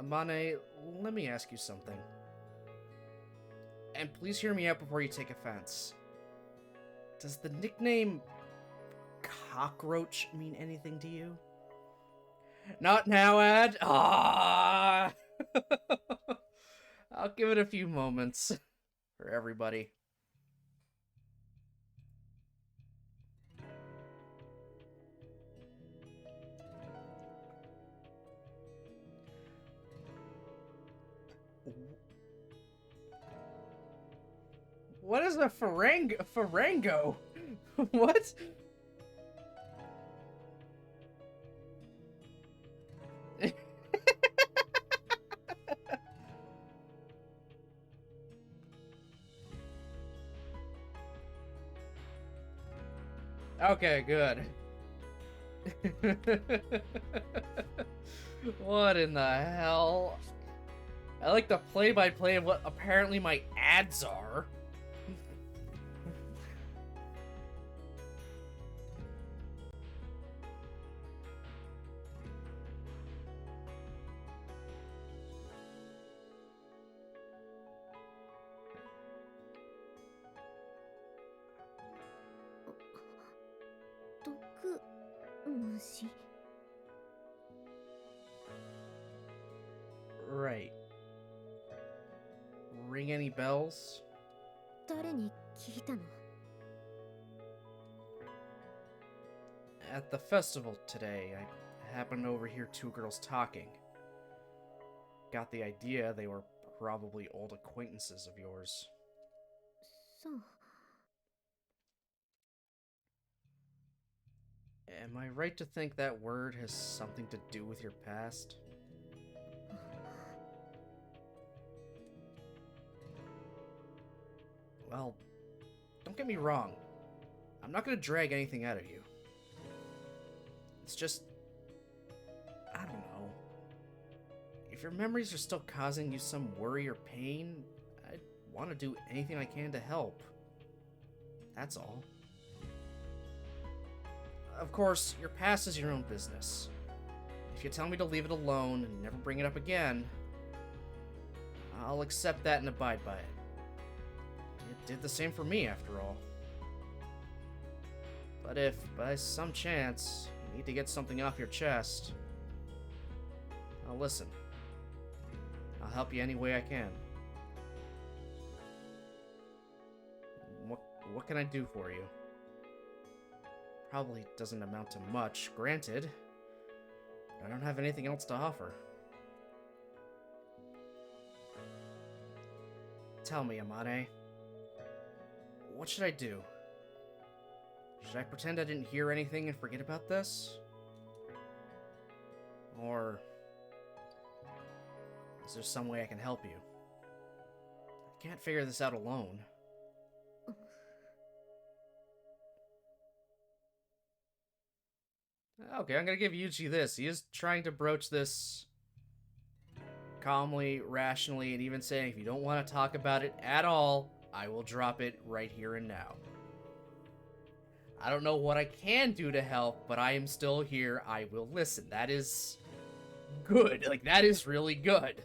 Amane, let me ask you something. And please hear me out before you take offense. Does the nickname Cockroach mean anything to you? Not now, Ad. Ah. I'll give it a few moments for everybody. What is a farango? What? Okay, good. What in the hell? I like the play-by-play of what apparently my ads are. Right. Ring any bells? 誰に聞いたの？ At the festival today, I happened to overhear two girls talking. Got the idea they were probably old acquaintances of yours. そう。 Am I right to think that word has something to do with your past? Well, don't get me wrong. I'm not gonna drag anything out of you. It's just... I don't know. If your memories are still causing you some worry or pain, I'd want to do anything I can to help. That's all. Of course, your past is your own business. If you tell me to leave it alone and never bring it up again, I'll accept that and abide by it. It did the same for me, after all. But if, by some chance, you need to get something off your chest, I'll listen. I'll help you any way I can. What can I do for you? Probably doesn't amount to much, granted. But I don't have anything else to offer. Tell me, Amane. What should I do? Should I pretend I didn't hear anything and forget about this? Or... is there some way I can help you? I can't figure this out alone. Okay, I'm gonna give Yuji this. He is trying to broach this calmly, rationally, and even saying, if you don't want to talk about it at all, I will drop it right here and now. I don't know what I can do to help, but I am still here. I will listen. That is good. Like, that is really good.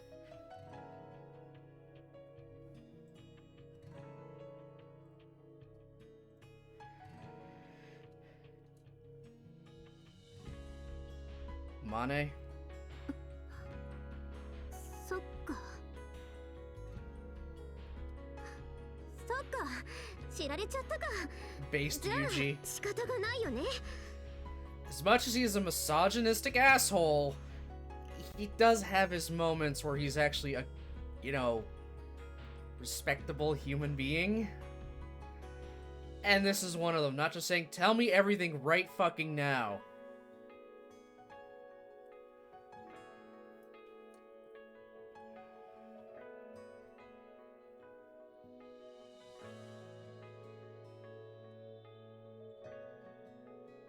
Amane? そっか。そっか。知られちゃったか。 Based じゃあ Yuji. 仕方がないよね。 As much as he is a misogynistic asshole, he does have his moments where he's actually a, you know, respectable human being. And this is one of them. Not just saying, tell me everything right fucking now.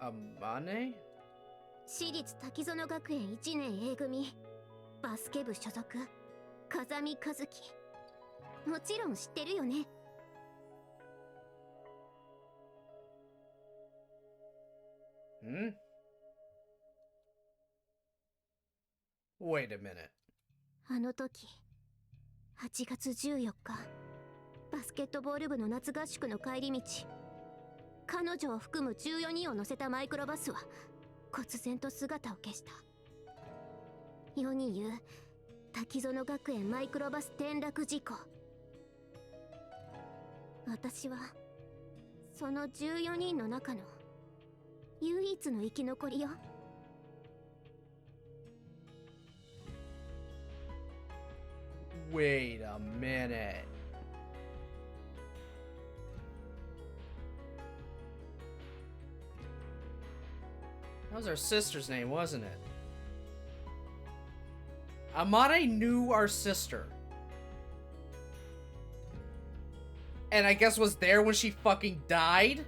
Amane? 私立滝園学園1年 A 組バスケ部所属風見和樹もちろん知ってるよね。 Hmm? Wait a minute. あの時8月14日バスケットボール部の夏合宿の帰り道彼女を含む14人を乗せたマイクロバスは忽然と姿を消した。世に言う滝園学園マイクロバス転落事故。私はその14人の中の唯一の生き残りよ。 Wait a minute. That was our sister's name, wasn't it? Amane knew our sister. And I guess was there when she fucking died?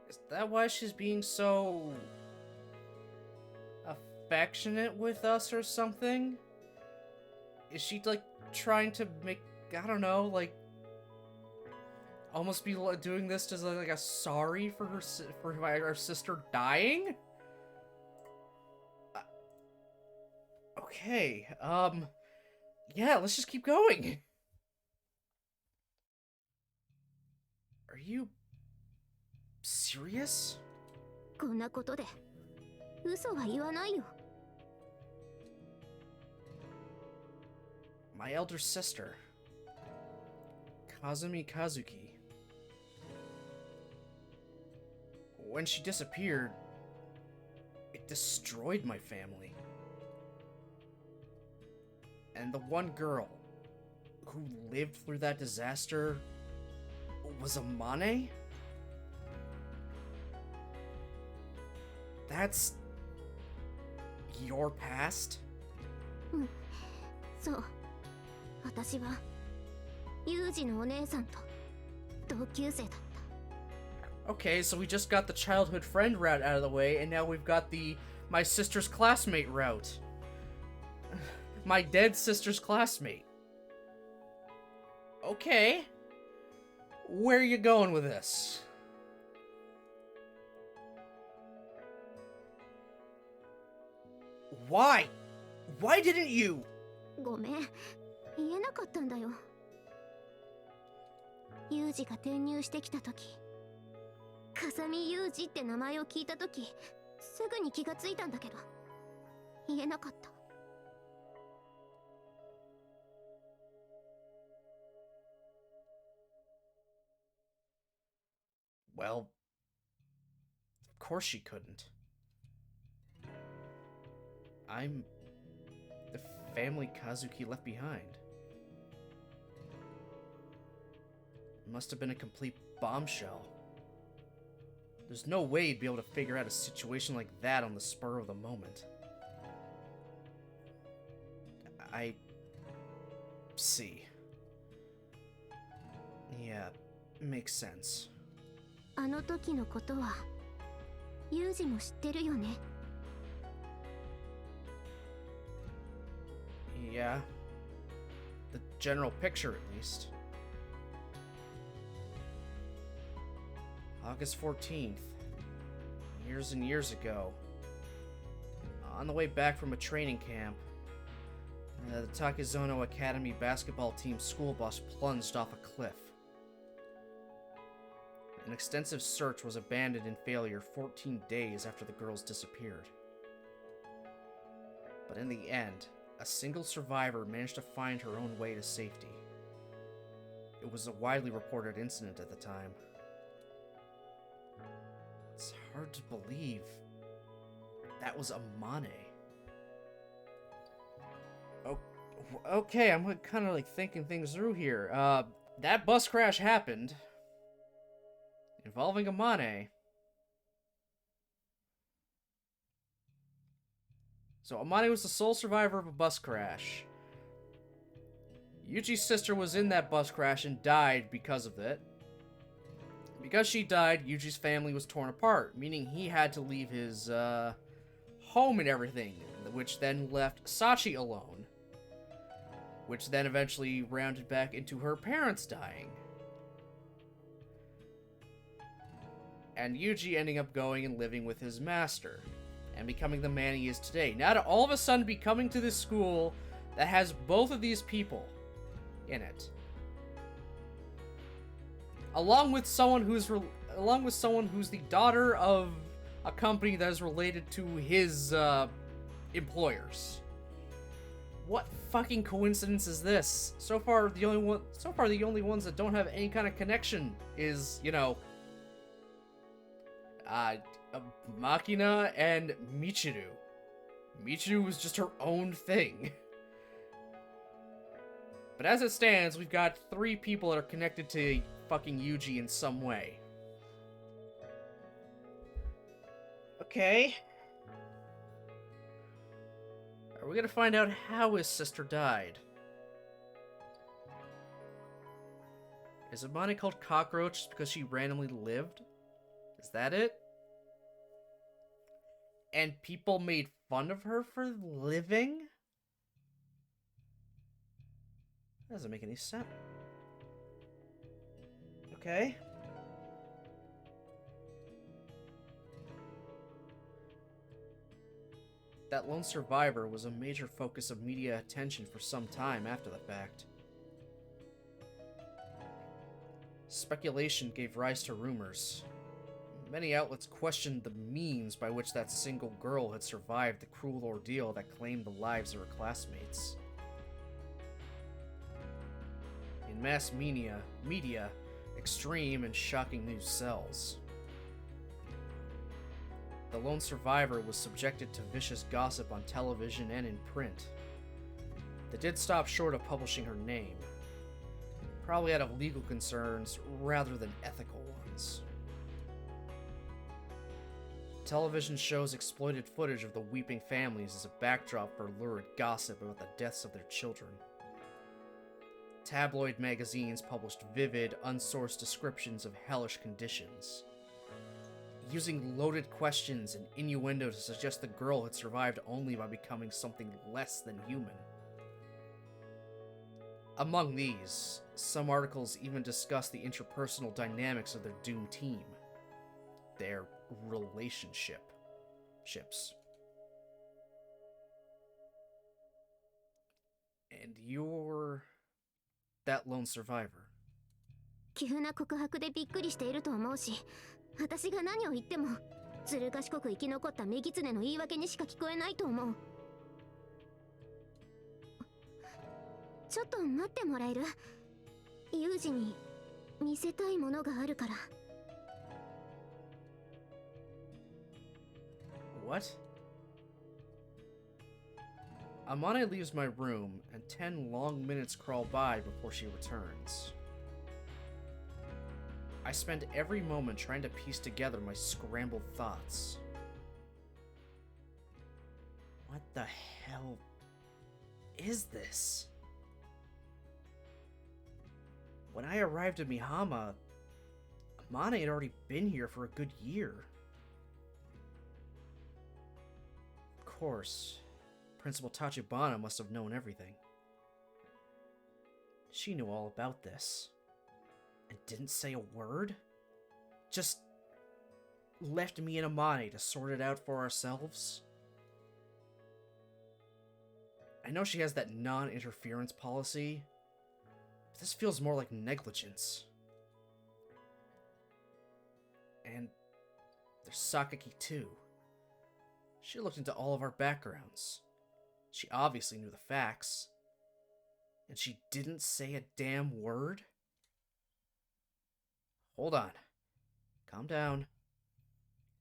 Is that why she's being so affectionate with us or something? Is she like trying to make, I don't know, like almost be doing this as like a sorry for her for our sister dying? Okay, yeah, let's just keep going. Are you serious? こんなことで嘘は言わないよ。 My elder sister, Kazumi Kazuki. When she disappeared, it destroyed my family. And the one girl who lived through that disaster was Amane? That's your past? そう。私はユージのお姉さんと同級生だった。 Okay, so we just got the childhood friend route out of the way, and now we've got the my sister's classmate route. My dead sister's classmate. Okay. Where are you going with this? Why? Why didn't you? ごめん、言えなかったんだよ。ユージが転入してきた時、風見ユージって名前を聞いた時、すぐに気がついたんだけど、言えなかった。Well, of course she couldn't. I'm the family Kazuki left behind. It must have been a complete bombshell. There's no way you'd be able to figure out a situation like that on the spur of the moment. I see. Yeah, makes sense. あの時のことはユージも知ってるよね。 Yeah. The general picture, at least. August 14th. Years and years ago. On the way back from a training camp, the Takizono Academy basketball team's school bus plunged off a cliff. An extensive search was abandoned in failure 14 days after the girls disappeared. But in the end, a single survivor managed to find her own way to safety. It was a widely reported incident at the time. It's hard to believe that was Amane. Oh, okay, I'm kind of like thinking things through here. That bus crash happened involving Amane. So Amane was the sole survivor of a bus crash. Yuji's sister was in that bus crash and died because of it. Because she died, Yuji's family was torn apart, meaning he had to leave his home and everything, which then left Sachi alone. Which then eventually rounded back into her parents dying. And Yuji ending up going and living with his master, and becoming the man he is today. Now to all of a sudden be coming to this school that has both of these people in it. Along with someone who's the daughter of a company that is related to his employers. What fucking coincidence is this? So far the only ones that don't have any kind of connection is, you know, Makina and Michiru. Michiru was just her own thing. But as it stands, we've got 3 people that are connected to fucking Yuji in some way. Okay. Are we gonna find out how his sister died? Is Amane called Cockroach just because she randomly lived? Is that it? And people made fun of her for living? That doesn't make any sense. Okay. That lone survivor was a major focus of media attention for some time after the fact. Speculation gave rise to rumors. Many outlets questioned the means by which that single girl had survived the cruel ordeal that claimed the lives of her classmates. In mass media, extreme and shocking news sells. The lone survivor was subjected to vicious gossip on television and in print. They did stop short of publishing her name, probably out of legal concerns rather than ethical ones. television shows exploited footage of the weeping families as a backdrop for lurid gossip about the deaths of their children. Tabloid magazines published vivid, unsourced descriptions of hellish conditions, using loaded questions and innuendo to suggest the girl had survived only by becoming something less than human. Among these, some articles even discuss the interpersonal dynamics of their doomed team, their relationships. And you're that lone survivor. 急な告白でびっくりしていると思うし、私が何を言ってもずる賢く生き残った女狐の言い訳にしか聞こえないと思う。ちょっと待ってもらえる？ユージに見せたいものがあるから。What? Amane leaves my room, and 10 long minutes crawl by before she returns. I spend every moment trying to piece together my scrambled thoughts. What the hell is this? When I arrived at Mihama, Amane had already been here for a good year. Of course, Principal Tachibana must have known everything. She knew all about this. And didn't say a word? Just left me and Amane to sort it out for ourselves? I know she has that non-interference policy, but this feels more like negligence. And there's Sakaki too. She looked into all of our backgrounds. She obviously knew the facts. And she didn't say a damn word? Hold on. Calm down.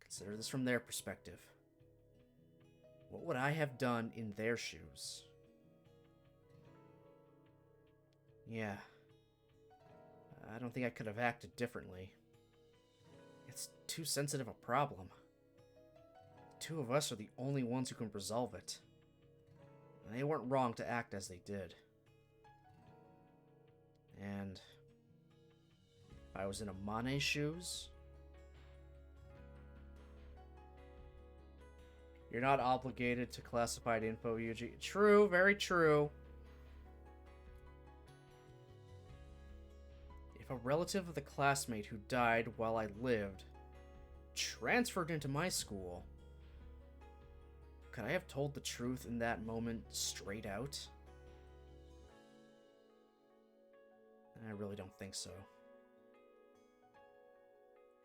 Consider this from their perspective. What would I have done in their shoes? Yeah. I don't think I could have acted differently. It's too sensitive a problem. The two of us are the only ones who can resolve it. And they weren't wrong to act as they did. And if I was in Amane's shoes, you're not obligated to classified info, Yuji. True, very true. If a relative of the classmate who died while I lived transferred into my school, could I have told the truth in that moment straight out? I really don't think so.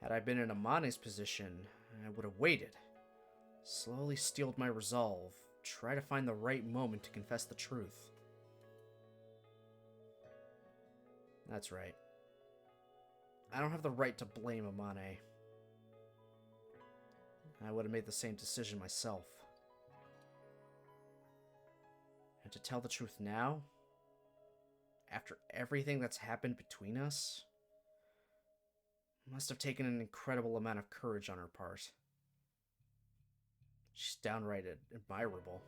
Had I been in Amane's position, I would have waited, slowly steeled my resolve, try to find the right moment to confess the truth. That's right. I don't have the right to blame Amane. I would have made the same decision myself. And to tell the truth now, after everything that's happened between us, must have taken an incredible amount of courage on her part. She's downright admirable.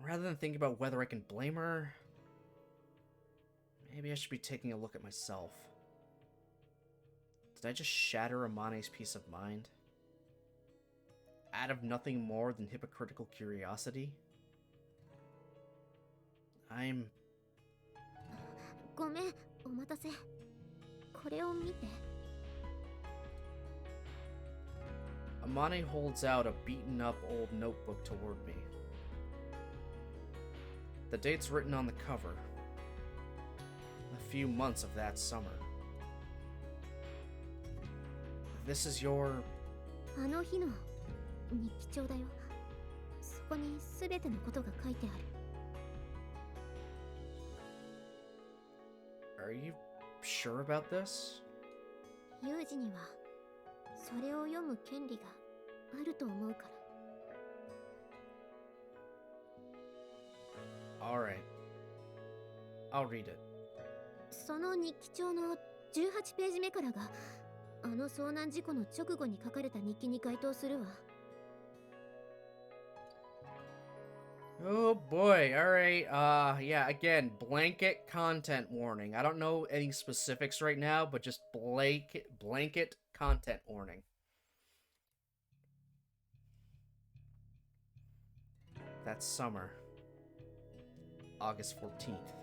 Rather than think about whether I can blame her, maybe I should be taking a look at myself. Did I just shatter Amane's peace of mind? Out of nothing more than hypocritical curiosity? I'm... ごめん、お待たせ。これを見て。Amane holds out a beaten-up old notebook toward me. The date's written on the cover. A few months of that summer. This is your... あの日の日記帳だよ。そこに全てのことが書いてある。Are you sure about this? ユージにはそれを読む権利があると思うから。 Alright. I'll read it. その日記帳の18ページ目からがあの遭難事故の直後に書かれた日記に該当するわ。 Oh boy, alright, yeah, again, blanket content warning. I don't know any specifics right now, but just blanket content warning. That's summer. August 14th.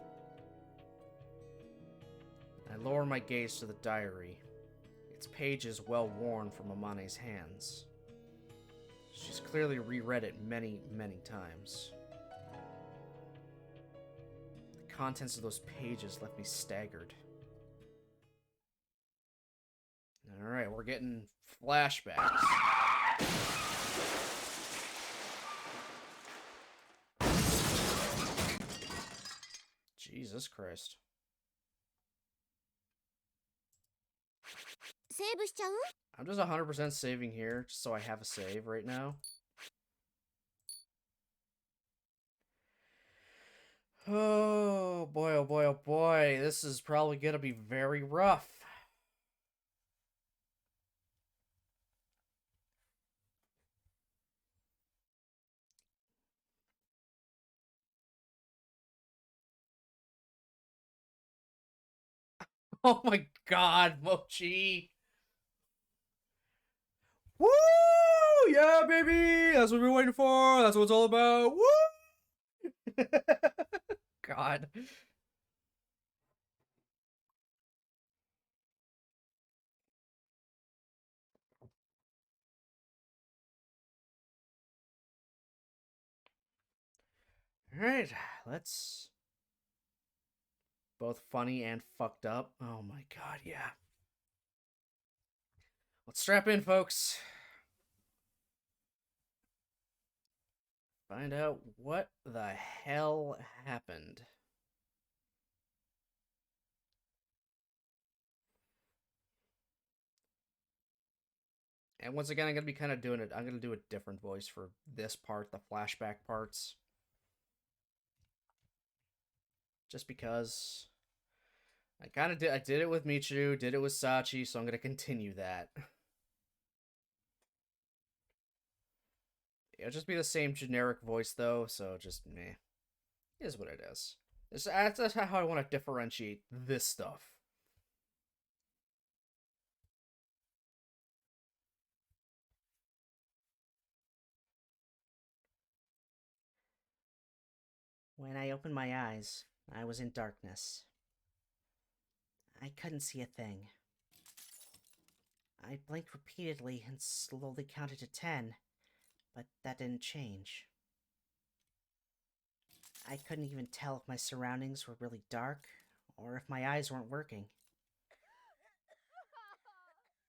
I lower my gaze to the diary. Its pages well worn from Amane's hands. She's clearly reread it many, many times. The contents of those pages left me staggered. Alright, we're getting flashbacks. Jesus Christ. セーブしちゃう？ I'm just 100% saving here, just so I have a save right now. Oh boy, oh boy, oh boy. This is probably gonna be very rough. Oh my god, Mochi! Woo! Yeah, baby! That's what we're waiting for! That's what it's all about! Woo! God. Alright, let's... Both funny and fucked up. Oh my god, yeah. Let's strap in, folks. Find out what the hell happened. And once again, I'm going to be kind of doing it. I'm going to do a different voice for this part, the flashback parts. Just because I did it with Michiru, did it with Sachi, so I'm going to continue that. It'll just be the same generic voice, though, so just meh. It is what it is. That's how I want to differentiate this stuff. When I opened my eyes, I was in darkness. I couldn't see a thing. I blinked repeatedly and slowly counted to 10, but that didn't change. I couldn't even tell if my surroundings were really dark, or if my eyes weren't working.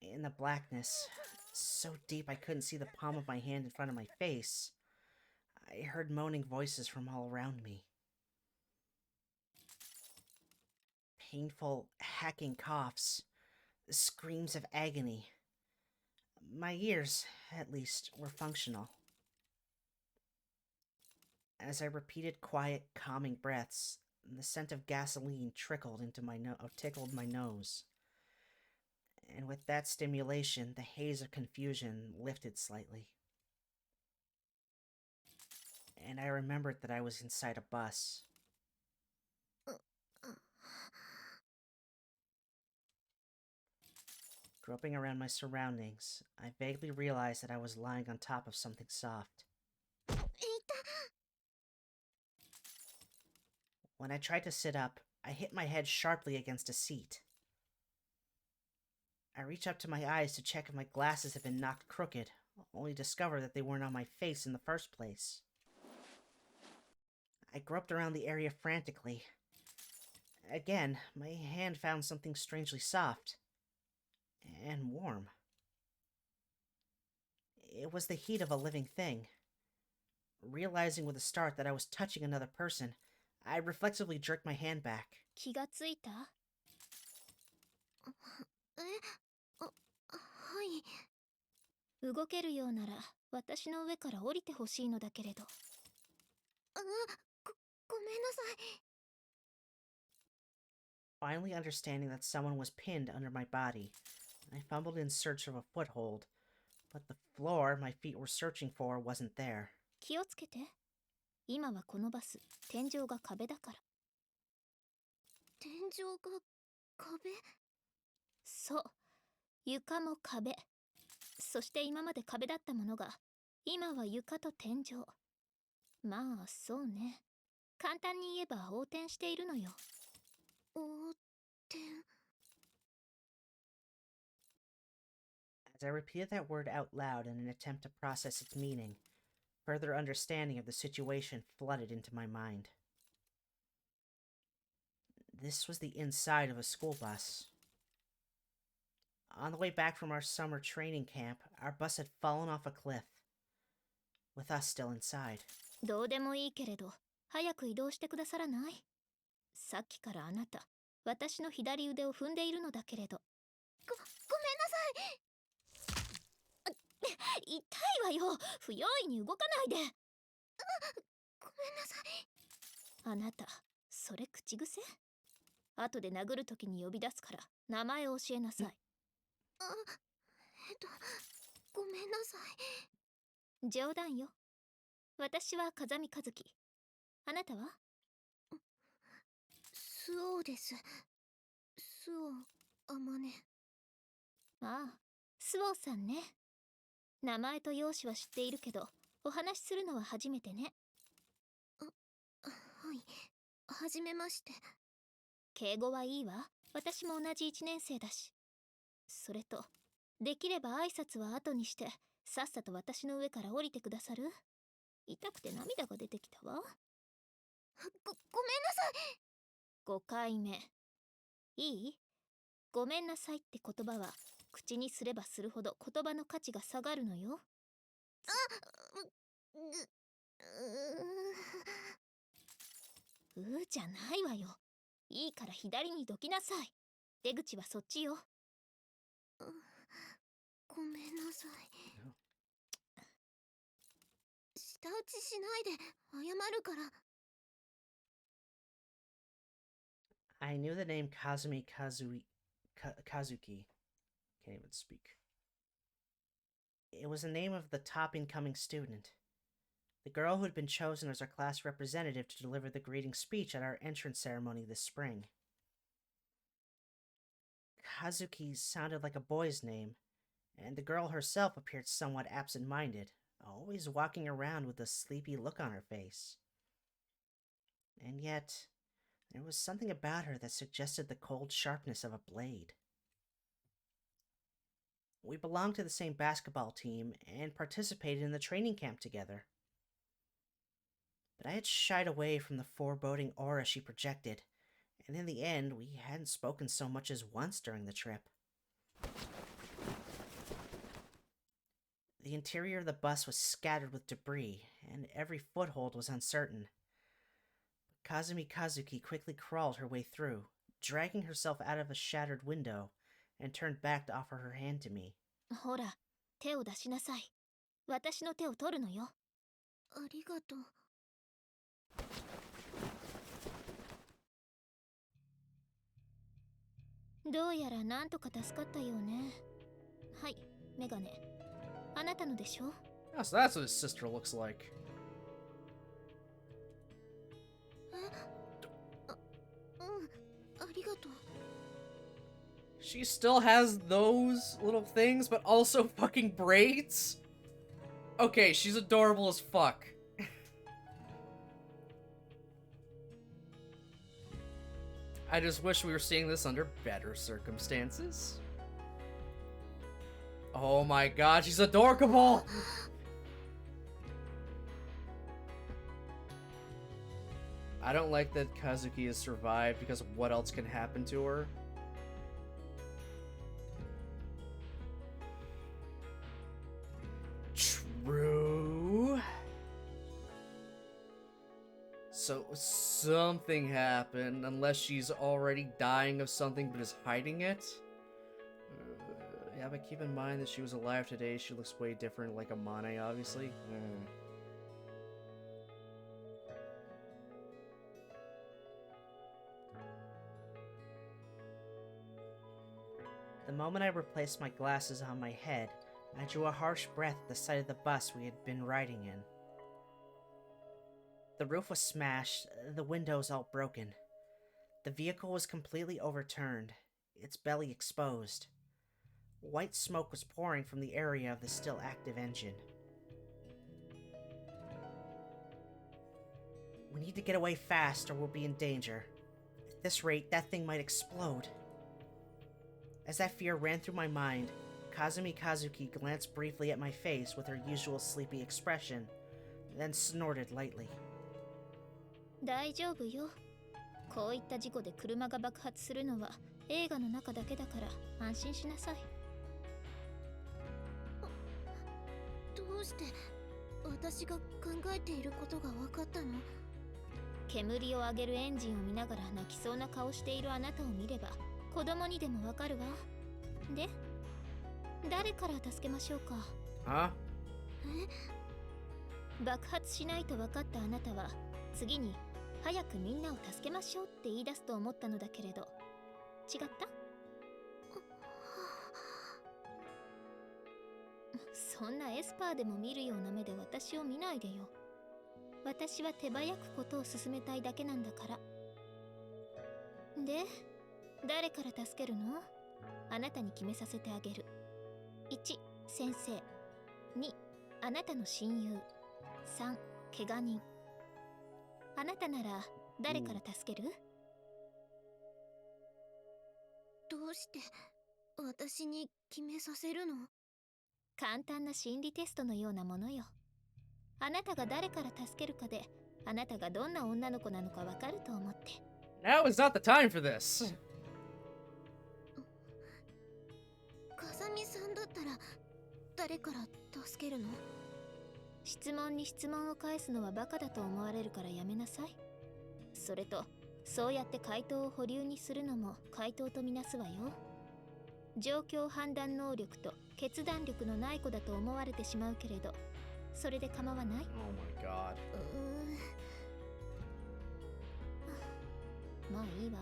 In the blackness, so deep I couldn't see the palm of my hand in front of my face, I heard moaning voices from all around me. Painful, hacking coughs, screams of agony. My ears, at least, were functional. As I repeated quiet, calming breaths, the scent of gasoline tickled my nose. And with that stimulation, the haze of confusion lifted slightly. And I remembered that I was inside a bus. Groping around my surroundings, I vaguely realized that I was lying on top of something soft. When I tried to sit up, I hit my head sharply against a seat. I reached up to my eyes to check if my glasses had been knocked crooked, only to discover that they weren't on my face in the first place. I groped around the area frantically. Again, my hand found something strangely soft and warm. It was the heat of a living thing. Realizing with a start that I was touching another person, I reflexively jerked my hand back. 気がついた？はい。動けるようなら私の上から降りてほしいのだけれど。ごめんなさい。Finally understanding that someone was pinned under my body, I fumbled in search of a foothold, but the floor my feet were searching for wasn't there. 気をつけて。今はこのバス、天井が壁だから。天井が壁？そう。床も壁。そして今まで壁だったものが、今は床と天井。まあ、そうね。簡単に言えば横転しているのよ。横転。As I repeated that word out loud in an attempt to process its meaning, further understanding of the situation flooded into my mind. This was the inside of a school bus. On the way back from our summer training camp, our bus had fallen off a cliff, with us still inside. どうでもいいけれど、早く移動してくださらない？さっきからあなた、私の左腕を踏んでいるのだけれど。ごめんなさい。痛いわよ。不用意に動かないで。ごめんなさい。あなた、それ口癖？後で殴るときに呼び出すから名前を教えなさい。ごめんなさい。冗談よ。私は風見和樹。あなたは？スオーです。スオー、あまね。ああ、スオーさんね。名前と容姿は知っているけど、お話しするのは初めてね。はい。はじめまして。敬語はいいわ。私も同じ1年生だし。それと、できれば挨拶は後にして、さっさと私の上から降りてくださる？痛くて涙が出てきたわ。ごめんなさい。5回目。いい？ごめんなさいって言葉は、口にすればするほど言葉の価値が下がるのよ。じゃないわよ。いいから左にどきなさい。出口はそっちよ。ごめんなさい。舌打ちしないで謝るから。I knew the name Kazuki. Can't even speak. It was the name of the top incoming student. The girl who had been chosen as our class representative to deliver the greeting speech at our entrance ceremony this spring. Kazuki sounded like a boy's name, and the girl herself appeared somewhat absent-minded, always walking around with a sleepy look on her face. And yet, there was something about her that suggested the cold sharpness of a blade. We belonged to the same basketball team and participated in the training camp together. But I had shied away from the foreboding aura she projected, and in the end, we hadn't spoken so much as once during the trip. The interior of the bus was scattered with debris, and every foothold was uncertain. Kazumi Kazuki quickly crawled her way through, dragging herself out of a shattered window, and turned back to offer her hand to me. ほら、手を出しなさい。私の手を取るのよ。ありがとう。どうやらなんとか助かったようね。はい、メガネ。あなたのでしょ？ Oh, so that's what his sister looks like. She still has those little things, but also fucking braids? Okay, she's adorable as fuck. I just wish we were seeing this under better circumstances. Oh my god, she's adorable! I don't like that Kazuki has survived because of what else can happen to her. True. So something happened, unless she's already dying of something but is hiding it. Yeah, but keep in mind that she was alive today. She looks way different, like Amane, obviously. The moment I replaced my glasses on my head, I drew a harsh breath at the sight of the bus we had been riding in. The roof was smashed, the windows all broken. The vehicle was completely overturned, its belly exposed. White smoke was pouring from the area of the still active engine. We need to get away fast or we'll be in danger. At this rate, that thing might explode. As that fear ran through my mind, Kazumi Kazuki glanced briefly at my face with her usual sleepy expression, then snorted lightly. 大丈夫よ。こういった事故で車が爆発するのは映画の中だけだから安心しなさい。どうして私が考えていることが分かったの？煙を上げるエンジンを見ながら泣きそうな顔しているあなたを見れば子供にでもわかるわ。で、誰から助けましょうか？Huh? 爆発しないと分かったあなたは次に早くみんなを助けましょうって言い出すと思ったのだけれど、違った？そんなエスパーでも見るような目で私を見ないでよ。私は手早くことを進めたいだけなんだから。で、誰から助けるの？あなたに決めさせてあげる。1、先生。2、あなたの親友。3、怪我人。あなたなら誰から助ける？どうして私に決めさせるの？簡単な心理テストのようなものよ。あなたが誰から助けるかで、あなたがどんな女の子なのかわかると思って。Now is not the time for this. 風見さんだったら誰から助けるの？質問に質問を返すのはバカだと思われるからやめなさい。それと、そうやって回答を保留にするのも回答とみなすわよ。状況判断能力と決断力のない子だと思われてしまうけれど、それで構わない？ Oh my god. まあいいわ。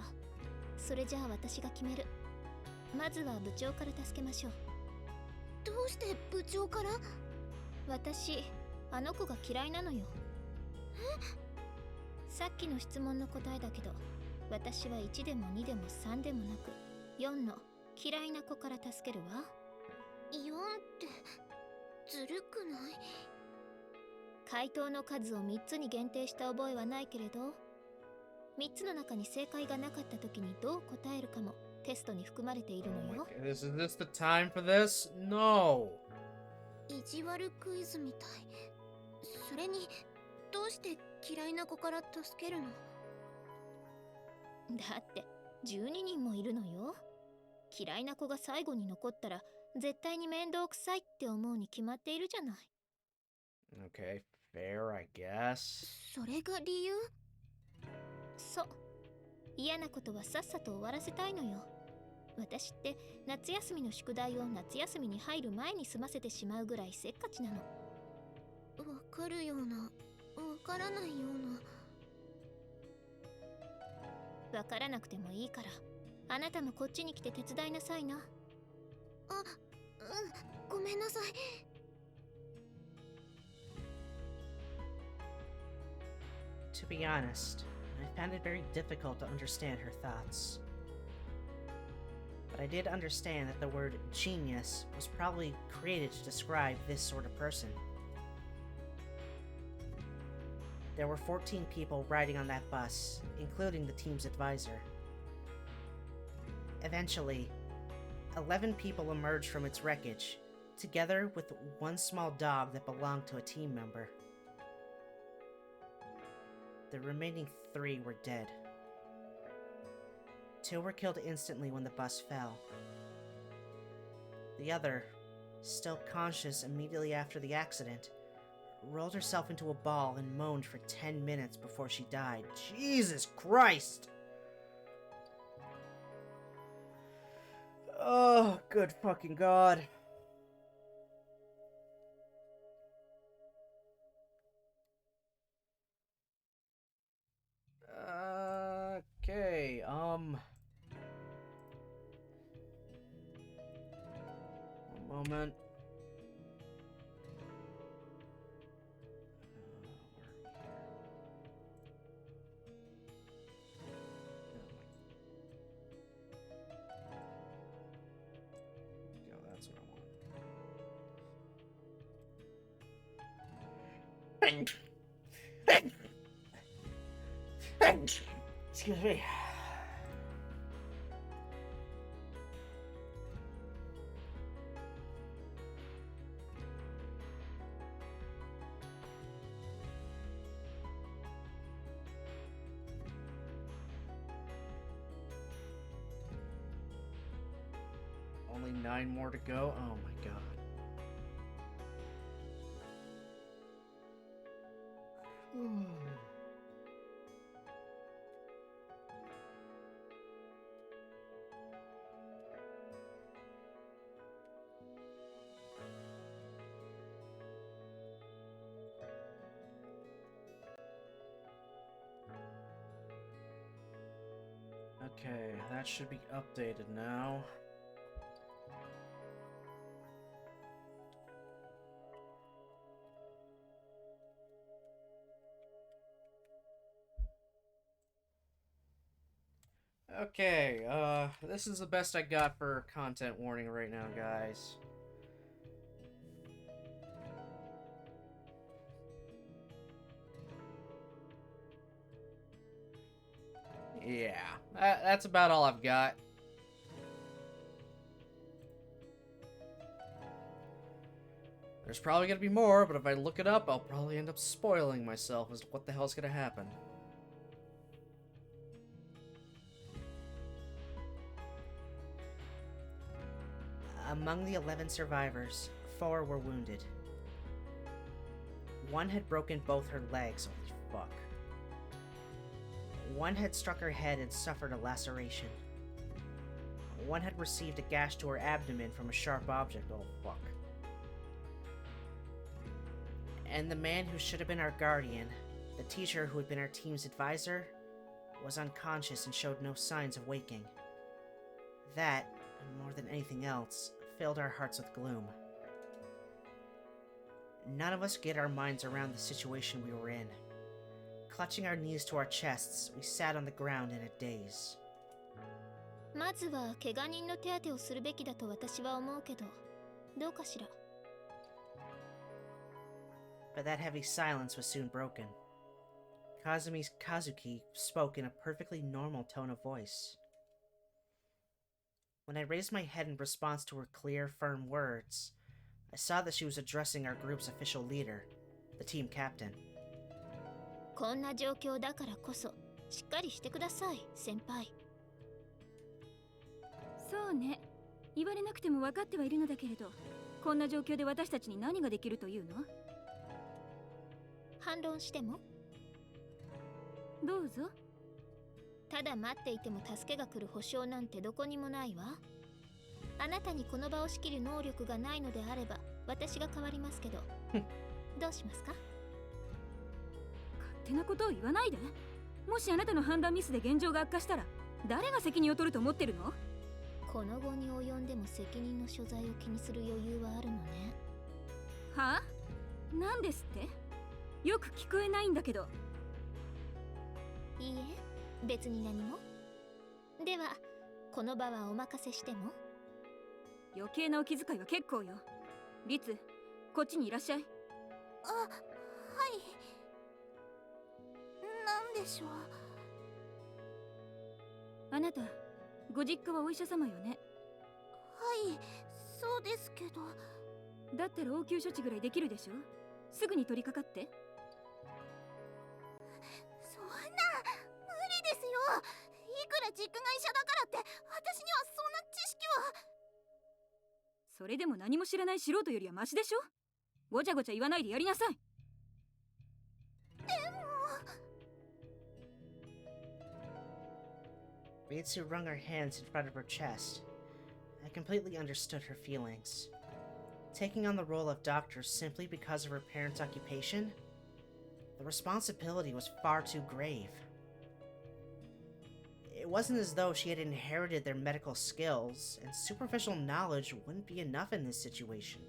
それじゃあ私が決める。まずは部長から助けましょう。どうして部長から？私、あの子が嫌いなのよ。さっきの質問の答えだけど、私は1でも2でも3でもなく4の嫌いな子から助けるわ。4ってずるくない？回答の数を3つに限定した覚えはないけれど、3つの中に正解がなかった時にどう答えるかもテストに含まれているのよ。Is this the time for this? No. 意地悪クイズみたい。それにどうして嫌いな子から助けるの？だって12人もいるのよ。嫌いな子が最後に残ったら絶対に面倒くさいって思うに決まっているじゃない。Okay, fair, I guess. それが理由？そう。嫌なことはさっさと終わらせたいのよ。私って夏休みの宿題を夏休みに入る前に済ませてしまうぐらいせっかちなの。わかるような、わからないような。わからなくてもいいから、あなたもこっちに来て手伝いなさいな。ごめんなさい。To be honest, I found it very difficult to understand her thoughts. But I did understand that the word genius was probably created to describe this sort of person. There were 14 people riding on that bus, including the team's advisor. Eventually, 11 people emerged from its wreckage, together with one small dog that belonged to a team member. The remaining 3 were dead. 2 were killed instantly when the bus fell. The other, still conscious immediately after the accident, rolled herself into a ball and moaned for 10 minutes before she died. Jesus Christ! Oh, good fucking God. Okay, moment. Yeah, that's what I want. Excuse me. Only 9 more to go? Oh my god. Okay, that should be updated now. Okay, this is the best I got for content warning right now, guys. Yeah, that's about all I've got. There's probably gonna be more, but if I look it up, I'll probably end up spoiling myself as to what the hell's gonna happen. Among the 11 survivors, 4 were wounded. 1 had broken both her legs, holy fuck. 1 had struck her head and suffered a laceration. 1 had received a gash to her abdomen from a sharp object, oh fuck. And the man who should have been our guardian, the teacher who had been our team's advisor, was unconscious and showed no signs of waking. That, more than anything else, filled our hearts with gloom. None of us could get our minds around the situation we were in. Clutching our knees to our chests, we sat on the ground in a daze. まずは怪我人の手当てをするべきだと私は思うけど、どうかしら。But that heavy silence was soon broken. Kazumi's Kazuki spoke in a perfectly normal tone of voice. When I raised my head in response to her clear, firm words, I saw that she was addressing our group's official leader, the team captain. こんな状況だからこそ、しっかりしてください、先輩。そうね。言われなくても分かってはいるのだけれど、こんな状況で私たちに何ができるというの？反論しても？どうぞ。ただ待っていても助けが来る保証なんてどこにもないわ。あなたにこの場を仕切る能力がないのであれば、私が代わりますけど。どうしますか？勝手なことを言わないで。もしあなたの判断ミスで現状が悪化したら、誰が責任を取ると思ってるの？この後に及んでも責任の所在を気にする余裕はあるのね。はあ？何ですって？よく聞こえないんだけど。いいえ、別に何も。では、この場はお任せしても？余計なお気遣いは結構よ。リツ、こっちにいらっしゃい。あ、はい。なんでしょう。あなた、ご実家はお医者様よね。はい、そうですけど。だったら応急処置ぐらいできるでしょ。すぐに取り掛かって。そんな無理ですよ。いくら実家が医者だからって私にはそんな知識は。それでも何も知らない素人よりはマシでしょ。ごちゃごちゃ言わないでやりなさい。でも。Ritsu wrung her hands in front of her chest. I completely understood her feelings. Taking on the role of doctor simply because of her parents' occupation? The responsibility was far too grave. It wasn't as though she had inherited their medical skills, and superficial knowledge wouldn't be enough in this situation.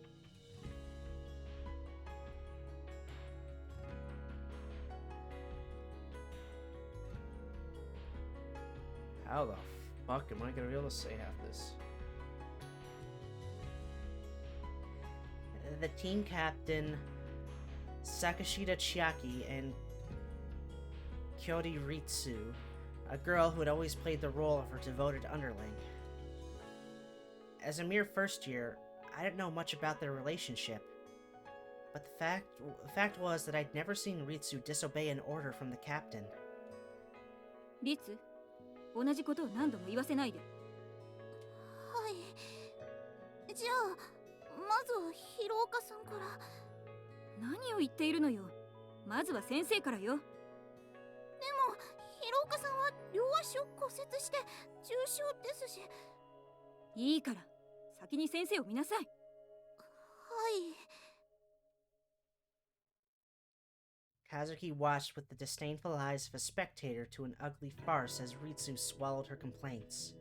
How the fuck am I gonna be able to say half this? The team captain, Sakashita Chiaki, and Kyori Ritsu, a girl who had always played the role of her devoted underling. As a mere first year, I didn't know much about their relationship, but the fact was that I'd never seen Ritsu disobey an order from the captain. リツ、同じことを何度も言わせないで。はい。じゃあまずは広岡さんから。何を言っているのよ。まずは先生からよ。でも広岡さんは両足を骨折して重傷ですし。いいから先に先生を見なさい。はい。Kazuki watched with the disdainful eyes of a spectator to an ugly farce as Ritsu swallowed her complaints.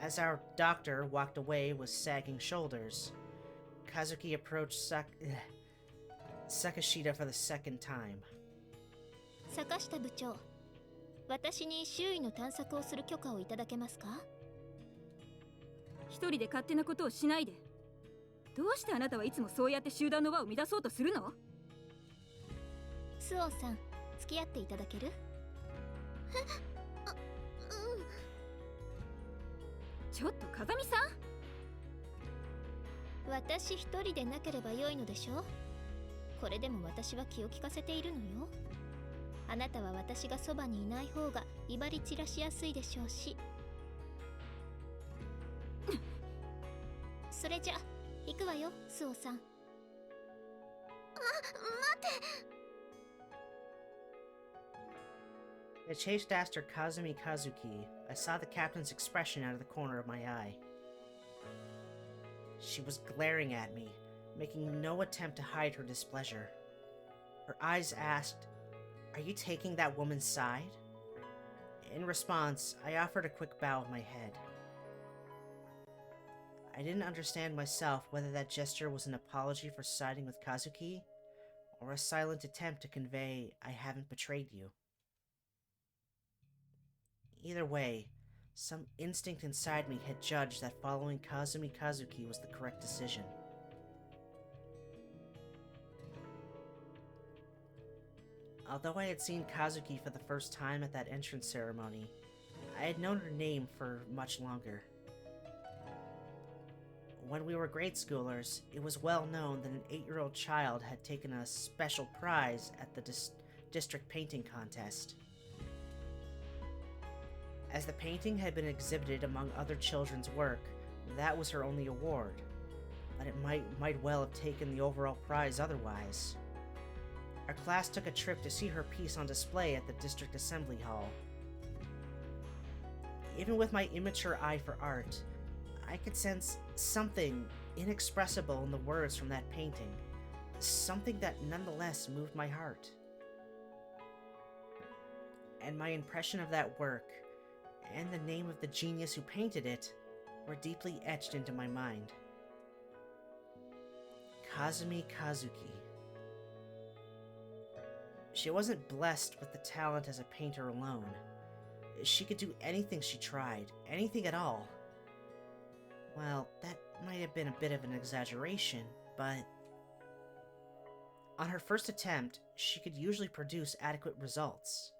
As our doctor walked away with sagging shoulders, Kazuki approached Sakashita for the second time. 坂下部長、私に周囲の探索をする許可をいただけますか？一人で勝手なことをしないで。どうしてあなたはいつもそうやって集団の輪を乱そうとするの？スオさん、付き合っていただける？ちょっと風見さん。私一人でなければよいのでしょ？これでも私は気を利かせているのよ。あなたは私がそばにいない方が威張り散らしやすいでしょうし。それじゃ行くわよ、スオさん。待って。As I chased after Kazumi Kazuki, I saw the captain's expression out of the corner of my eye. She was glaring at me, making no attempt to hide her displeasure. Her eyes asked, "Are you taking that woman's side?" In response, I offered a quick bow of my head. I didn't understand myself whether that gesture was an apology for siding with Kazuki, or a silent attempt to convey, "I haven't betrayed you." Either way, some instinct inside me had judged that following Kazumi Kazuki was the correct decision. Although I had seen Kazuki for the first time at that entrance ceremony, I had known her name for much longer. When we were grade schoolers, it was well known that an 8-year-old child had taken a special prize at the district painting contest. As the painting had been exhibited among other children's work, that was her only award, but it might well have taken the overall prize otherwise. Our class took a trip to see her piece on display at the district assembly hall. Even with my immature eye for art, I could sense something inexpressible in the words from that painting, something that nonetheless moved my heart. And my impression of that work, and the name of the genius who painted it, were deeply etched into my mind. Kazumi Kazuki. She wasn't blessed with the talent as a painter alone. She could do anything she tried, anything at all. Well, that might have been a bit of an exaggeration, but on her first attempt, she could usually produce adequate results.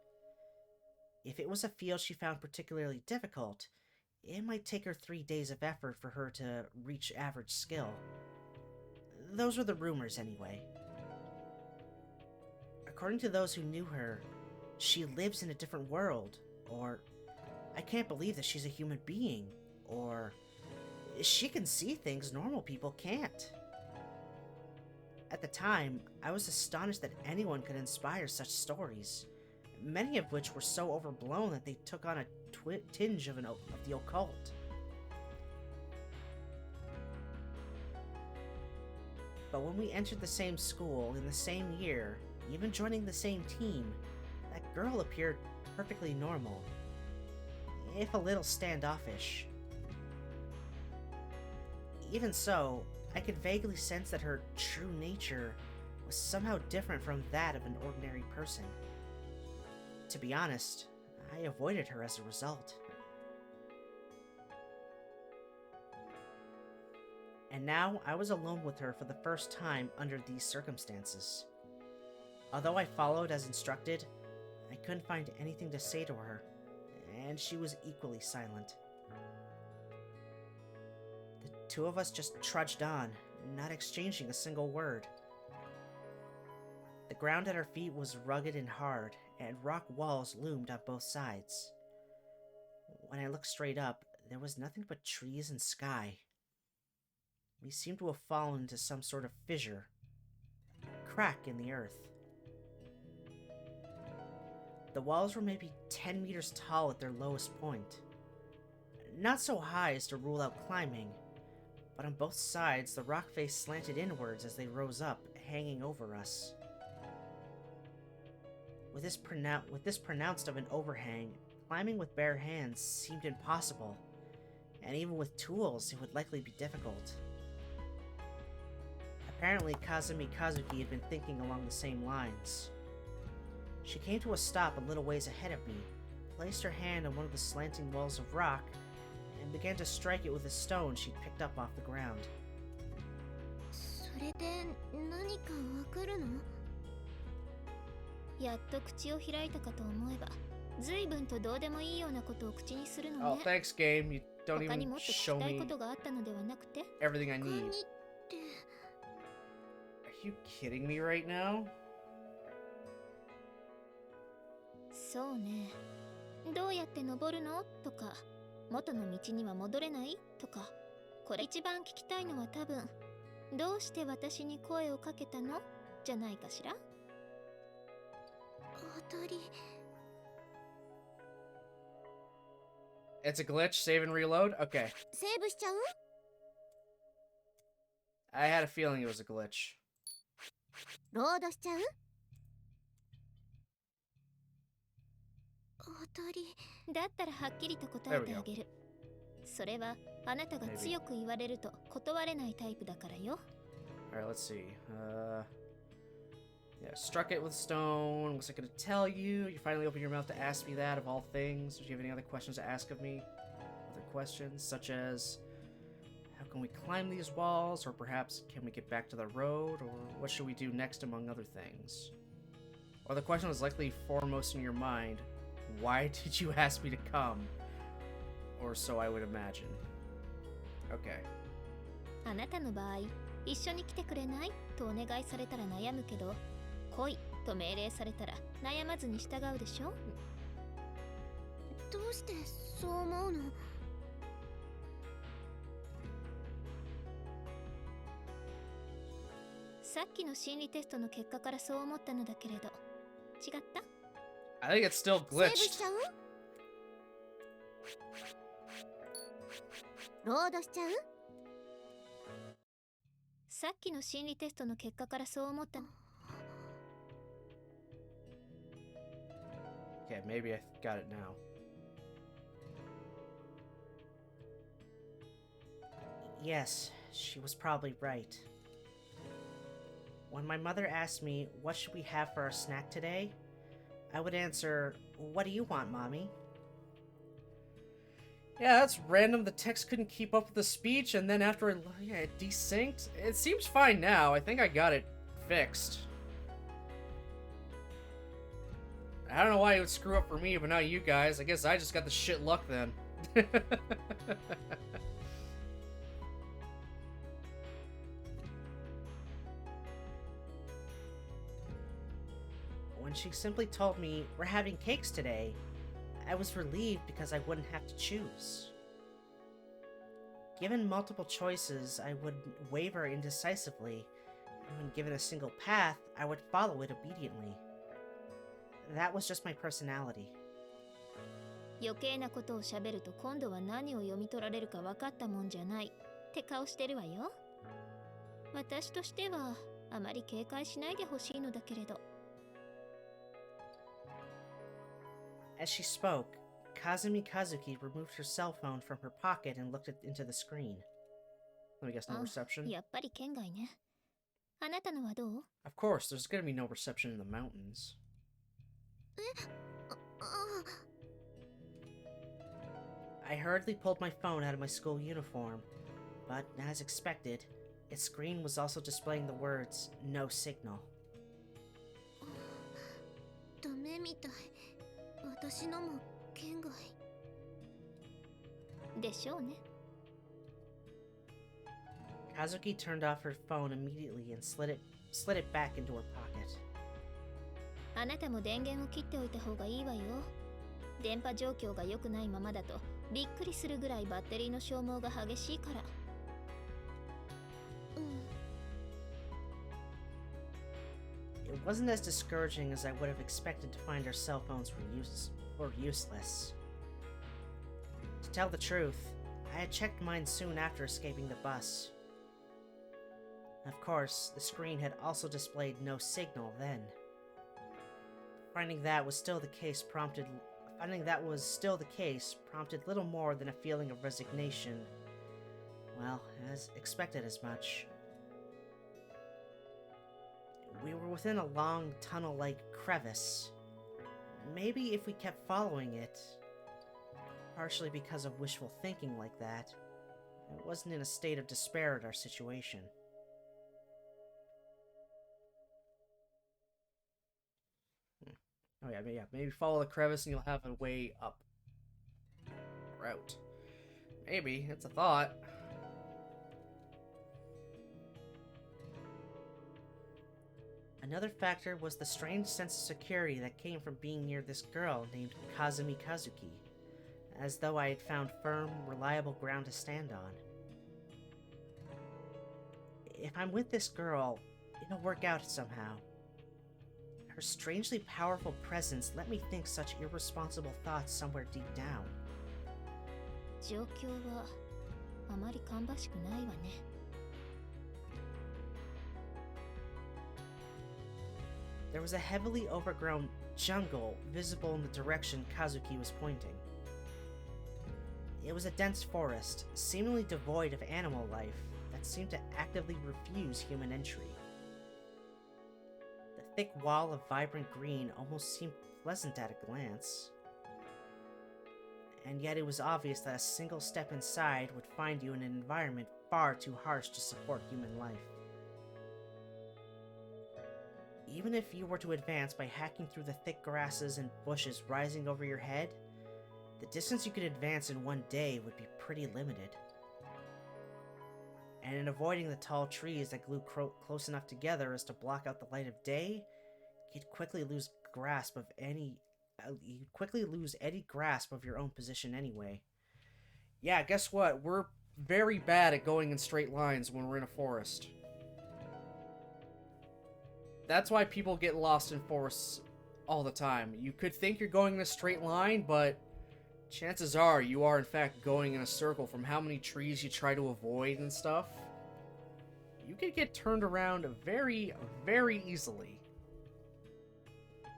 If it was a field she found particularly difficult, it might take her 3 days of effort for her to reach average skill. Those were the rumors, anyway. According to those who knew her, she lives in a different world, or I can't believe that she's a human being, or she can see things normal people can't. At the time, I was astonished that anyone could inspire such stories, many of which were so overblown that they took on a tinge of the occult. But when we entered the same school in the same year, even joining the same team, that girl appeared perfectly normal. if a little standoffish. Even so, I could vaguely sense that her true nature was somehow different from that of an ordinary person. To be honest, I avoided her as a result. And now I was alone with her for the first time under these circumstances. Although I followed as instructed, I couldn't find anything to say to her, and she was equally silent. The two of us just trudged on, not exchanging a single word. The ground at our feet was rugged and hard, and rock walls loomed on both sides. When I looked straight up, there was nothing but trees and sky. We seemed to have fallen into some sort of fissure, crack in the earth. The walls were maybe 10 meters tall at their lowest point. Not so high as to rule out climbing, but on both sides the rock face slanted inwards as they rose up, hanging over us. With this pronounced of an overhang, climbing with bare hands seemed impossible, and even with tools it would likely be difficult. Apparently Kazumi Kazuki had been thinking along the same lines. She came to a stop a little ways ahead of me, placed her hand on one of the slanting walls of rock, and began to strike it with a stone she'd picked up off the ground. それで何かわかるの？やっと口を開いたかと思えば、随分とどうでもいいようなことを口にするのね。Oh, thanks, game. You don't 他に even もっと聞 show きたい me ことがあったのではなくて。 everything I need. 他にって。Are you kidding me right now? そうね。どうやって登るのとか、元の道には戻れないとか、これ一番聞きたいのは多分、どうして私に声をかけたのじゃないかしら。当たり。It's a glitch. Save and reload? Okay. セーブしちゃう？ I had a feeling it was a glitch. ロードしちゃう？当たり。だったらはっきりと答えてあげる。それはあなたが強く言われると断れないタイプだからよ。Alright, let's see. Yeah, struck it with stone. What's I gonna tell you? You finally opened your mouth to ask me that, of all things. Do you have any other questions to ask of me? Other questions, such as, how can we climb these walls? Or perhaps, can we get back to the road? Or what should we do next, among other things? Or the question was likely foremost in your mind, why did you ask me to come? Or so I would imagine. Okay. あなたの場合、一緒に来てくれないとお願いされたら悩むけど、来いと命令されたら悩まずに従うでしょ？どうしてそう思うの？さっきの心理テストの結果からそう思ったのだけれど、違った？ I think it's still セーブ glitched. しちゃう？ロードしちゃう？さっきの心理テストの結果からそう思ったの。Okay, maybe I got it now. Yes, she was probably right. When my mother asked me, what should we have for our snack today? I would answer, what do you want, Mommy? Yeah, that's random. The text couldn't keep up with the speech, and then after it desynced. It seems fine now. I think I got it fixed. I don't know why it would screw up for me, but not you guys. I guess I just got the shit luck then. When she simply told me, we're having cakes today, I was relieved because I wouldn't have to choose. Given multiple choices, I would waver indecisively, and when given a single path, I would follow it obediently. That was just my personality. 余計なことを喋ると今度は何を読み取られるか分かったもんじゃないって顔してるわよ。私としてはあまり警戒しないでほしいのだけれど。As she spoke, Kazumi Kazuki removed her cell phone from her pocket and looked into the screen. Let me guess, no reception? やっぱり県外ね。あなたのはどう？ Of course, there's gonna be no reception in the mountains. I hurriedly pulled my phone out of my school uniform, but as expected, its screen was also displaying the words, no signal. ダメみたい。私のも県外。でしょうね。Kazuki turned off her phone immediately and slid it back into her pocket. あなたも電源を切っておいた方がいいわよ。電波状況が良くないままだとびっくりするぐらいバッテリーの消耗が激しいから。It wasn't as discouraging as I would have expected to find our cell phones were useless. To tell the truth, I had checked mine soon after escaping the bus. Of course, the screen had also displayed no signal then. Finding that was still the case prompted little more than a feeling of resignation. Well, as expected as much. We were within a long tunnel-like crevice. Maybe if we kept following it, partially because of wishful thinking like that, I wasn't in a state of despair at our situation. Oh yeah, maybe follow the crevice and you'll have a way up. Or out. Maybe, it's a thought. Another factor was the strange sense of security that came from being near this girl named Kazumi Kazuki, as though I had found firm, reliable ground to stand on. If I'm with this girl, it'll work out somehow. Her strangely powerful presence let me think such irresponsible thoughts somewhere deep down. 状況はあまり芳しくないわね。There was a heavily overgrown jungle visible in the direction Kazuki was pointing. It was a dense forest, seemingly devoid of animal life, that seemed to actively refuse human entry. The thick wall of vibrant green almost seemed pleasant at a glance. And yet it was obvious that a single step inside would find you in an environment far too harsh to support human life. Even if you were to advance by hacking through the thick grasses and bushes rising over your head, the distance you could advance in one day would be pretty limited. And in avoiding the tall trees that grew close enough together as to block out the light of day, you'd quickly lose any grasp of your own position anyway. Yeah, guess what? We're very bad at going in straight lines when we're in a forest. That's why people get lost in forests all the time. You could think you're going in a straight line, but chances are you are in fact going in a circle from how many trees you try to avoid and stuff. You could get turned around very, very easily.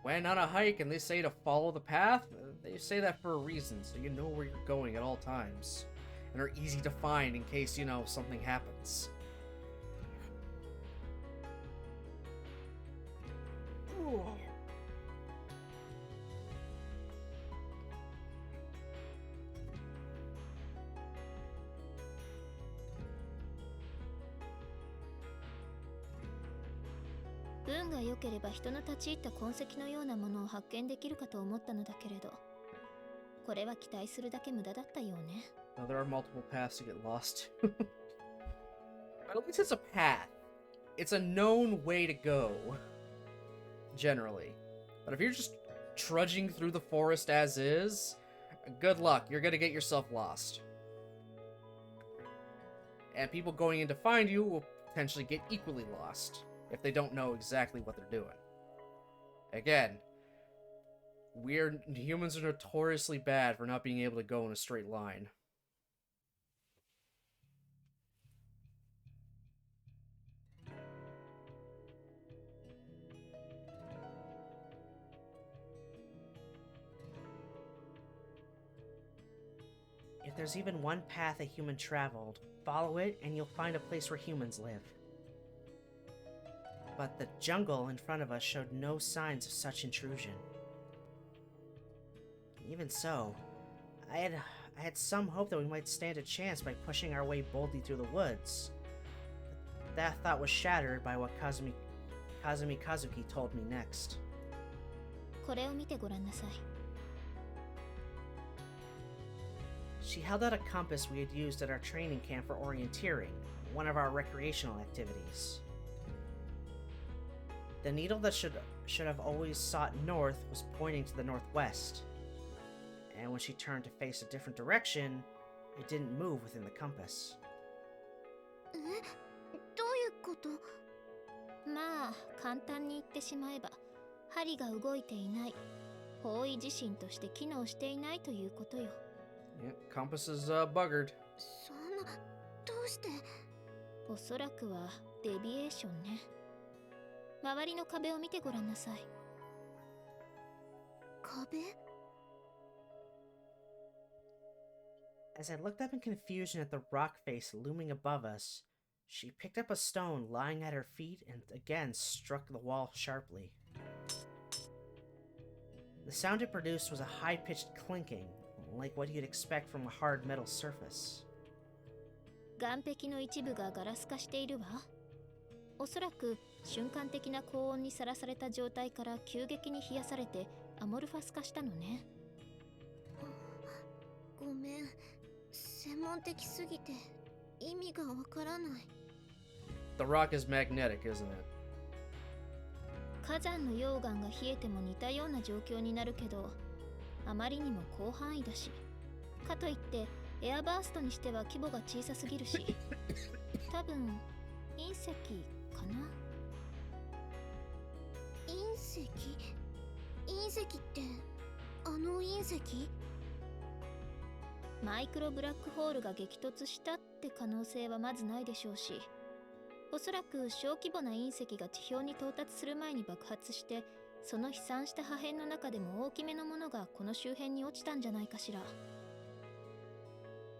When on a hike and they say to follow the path, they say that for a reason, so you know where you're going at all times. And are easy to find in case, you know, something happens. Ooh.運が良ければ人の立ち入った痕跡のようなものを発見できるかと思ったのだけれど、これは期待するだけ無駄だったようね。Now there are multiple paths to get lost. But at least it's a path. It's a known way to go. Generally. But if you're just trudging through the forest as is, good luck. You're gonna get yourself lost. And people going in to find you will potentially get equally lost if they don't know exactly what they're doing. Again, humans are notoriously bad for not being able to go in a straight line. there's even one path a human traveled. Follow it, and you'll find a place where humans live. But the jungle in front of us showed no signs of such intrusion. Even so, I had some hope that we might stand a chance by pushing our way boldly through the woods. But that thought was shattered by what Kazumi Kazuki told me next. これを見てごらんなさい。 She held out a compass we had used at our training camp for orienteering, one of our recreational activities. The needle that should have always sought north was pointing to the northwest, and when she turned to face a different direction, it didn't move within the compass. どういうこと？まあ簡単に言ってしまえば、針が動いていない、方位自身として機能していないということよ。 Yeah, compass is buggered. そんな、どうして？おそらくはデビエーションね。周りの壁を見てごらんなさい。壁？ As I looked up in confusion at the rock face looming above us, she picked up a stone lying at her feet and again struck the wall sharply. The sound it produced was a high-pitched clinking, like what you'd expect from a hard metal surface. 岩壁の一部がガラス化しているわ。おそらく瞬間的な高温にさらされた状態から急激に冷やされてアモルファス化したのね。ごめん、専門的すぎて意味がわからない。 The rock is magnetic, isn't it? 火山の溶岩が冷えても似たような状況になるけど、あまりにも広範囲だし、かといってエアバーストにしては規模が小さすぎるし、多分隕石かな。隕石？隕石ってあの隕石？マイクロブラックホールが激突したって可能性はまずないでしょうし、おそらく小規模な隕石が地表に到達する前に爆発して、その飛散した破片の中でも大きめのものがこの周辺に落ちたんじゃないかしら。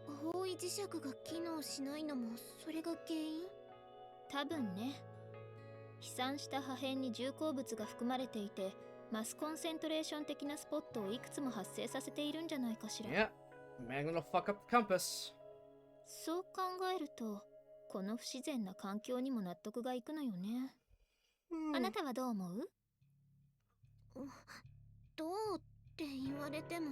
方位磁石が機能しないのもそれが原因？多分ね。飛散した破片に重鉱物が含まれていて、マスコンセントレーション的なスポットをいくつも発生させているんじゃないかしら。Yeah, magnet will fuck up the compass. そう考えると、この不自然な環境にも納得がいくのよね。あなたはどう思う？どうって言われても。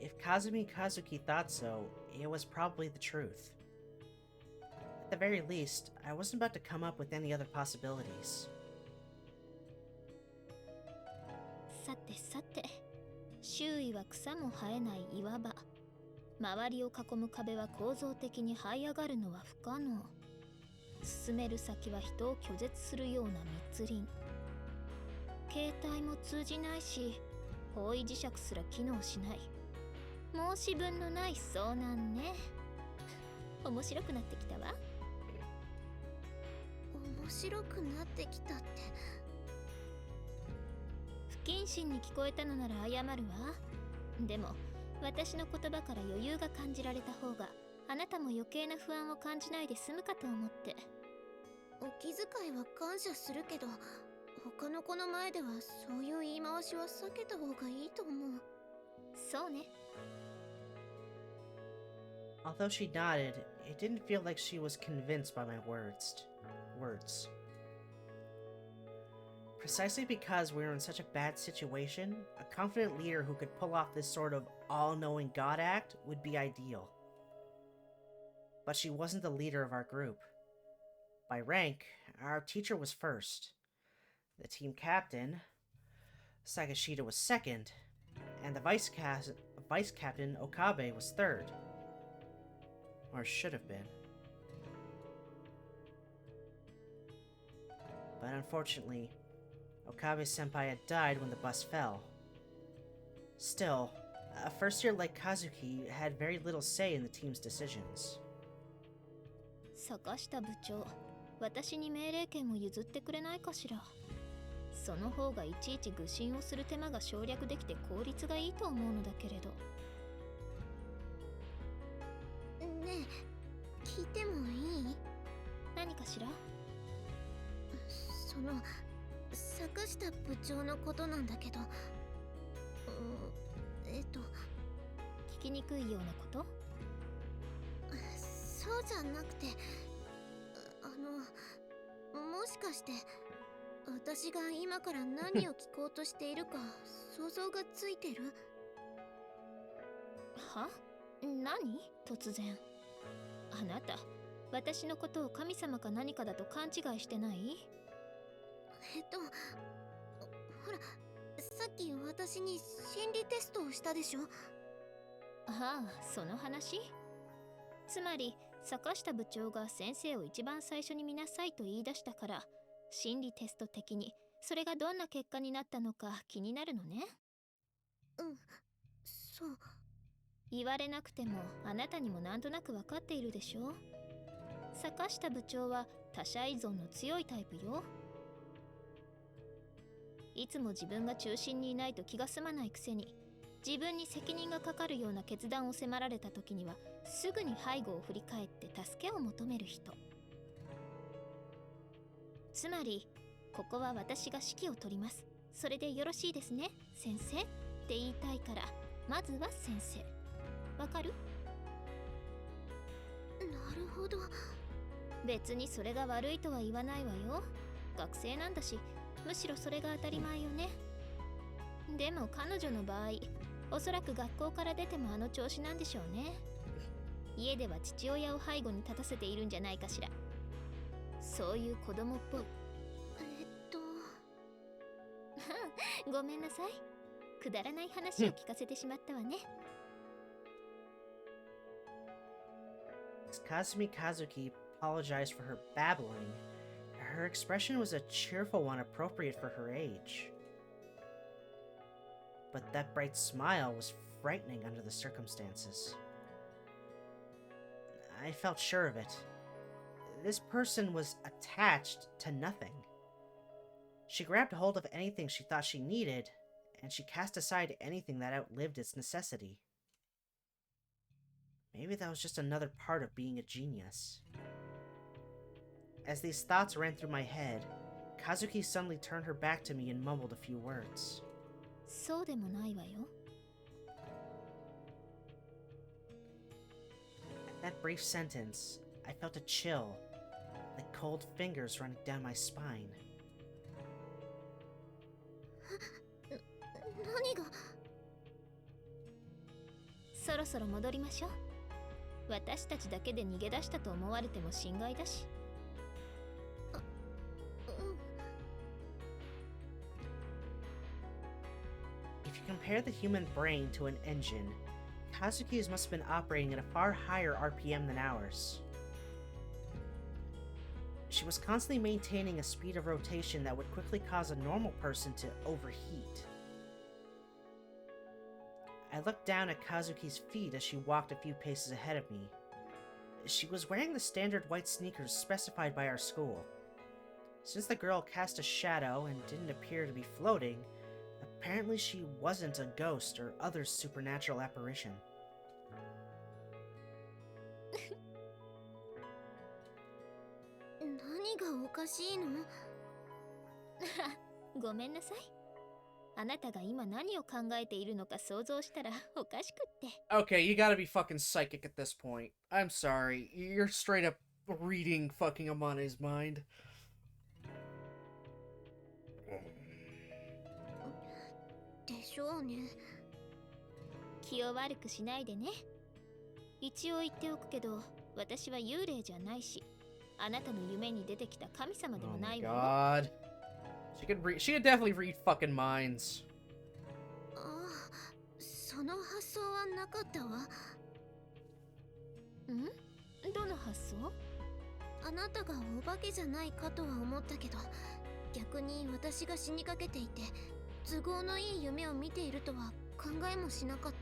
If Kazumi Kazuki thought so, it was probably the truth. At the very least, I wasn't about to come up with any other possibilities. さてさて、周囲は草も生えない岩場。周りを囲む壁は構造的に這い上がるのは不可能。進める先は人を拒絶するような密林。携帯も通じないし、方位磁石すら機能しない。申し分のない遭難ね。面白くなってきたわ。面白くなってきたって。不謹慎に聞こえたのなら謝るわ。でも私の言葉から余裕が感じられた方が、あなたも余計な不安を感じないで済むかと思って。お気遣いは感謝するけど、他の子の前ではそういう言い回しは避けた方がいいと思う。そうね。Although she nodded, it didn't feel like she was convinced by my words. Precisely because we were in such a bad situation, a confident leader who could pull off this sort of all-knowing God act would be ideal. But she wasn't the leader of our group. By rank, our teacher was first. The team captain, Sagashida, was second, and the vice captain, Okabe, was third. Or should have been. But unfortunately, Okabe-senpai had died when the bus fell. Still, a first year like Kazuki had very little say in the team's decisions. 坂下部長、私に命令権を譲ってくれないかしら。その方がいちいち愚信をする手間が省略できて効率がいいと思うのだけれど。ねえ、聞いてもいい？何かしら？その坂下部長のことなんだけど、聞きにくいようなこと？そうじゃなくて、もしかして私が今から何を聞こうとしているか想像がついてる？は？何？突然。あなた、私のことを神様か何かだと勘違いしてない？ほら、さっき私に心理テストをしたでしょ？ああ、その話？つまり、坂下部長が先生を一番最初に見なさいと言い出したから、心理テスト的にそれがどんな結果になったのか気になるのね。うん、そう。言われなくてもあなたにもなんとなく分かっているでしょ。坂下部長は他者依存の強いタイプよ。いつも自分が中心にいないと気が済まないくせに、自分に責任がかかるような決断を迫られた時にはすぐに背後を振り返って助けを求める人。つまり、ここは私が指揮を取ります、それでよろしいですね先生って言いたいから、まずは先生。わかる？なるほど。別にそれが悪いとは言わないわよ。学生なんだし、むしろそれが当たり前よね。でも彼女の場合、おそらく学校から出てもあの調子なんでしょうね。家では父親を背後に立たせているんじゃないかしら。そういう子供っぽい。ごめんなさい。くだらない話を聞かせてしまったわね。Kazumi Kazuki apologized for her babbling. Her expression was a cheerful one appropriate for her age. But that bright smile was frightening under the circumstances. I felt sure of it. This person was attached to nothing. She grabbed hold of anything she thought she needed, and she cast aside anything that outlived its necessity. Maybe that was just another part of being a genius. As these thoughts ran through my head, Kazuki suddenly turned her back to me and mumbled a few words. そうでもないわよ。At that brief sentence, I felt a chill, like cold fingers running down my spine. 何が？そろそろ戻りましょう。私たちだけで逃げ出したと思われても心外だし。If you compare the human brain to an engine, Kazuki's must have been operating at a far higher RPM than ours. She was constantly maintaining a speed of rotation that would quickly cause a normal person to overheat. I looked down at Kazuki's feet as she walked a few paces ahead of me. She was wearing the standard white sneakers specified by our school. Since the girl cast a shadow and didn't appear to be floating, apparently she wasn't a ghost or other supernatural apparition. 何がおかしいの？ごめんなさい。あなたが今何を考えているのか想像したらおかしくって。Okay, you gotta be fucking psychic at this point. I'm sorry. You're straight up reading fucking Amane's mind. でしょうね。気を悪くしないでね。一応言っておくけど、私は幽霊じゃないし、あなたの夢に出てきた神様でも Oh な my いわよ。god. She could definitely read fucking minds. ああ、その発想はなかったわ。ん？どの発想？あなたがお化けじゃないかとは思ったけど、逆に私が死にかけていて都合のいい夢を見ているとは考えもしなかっ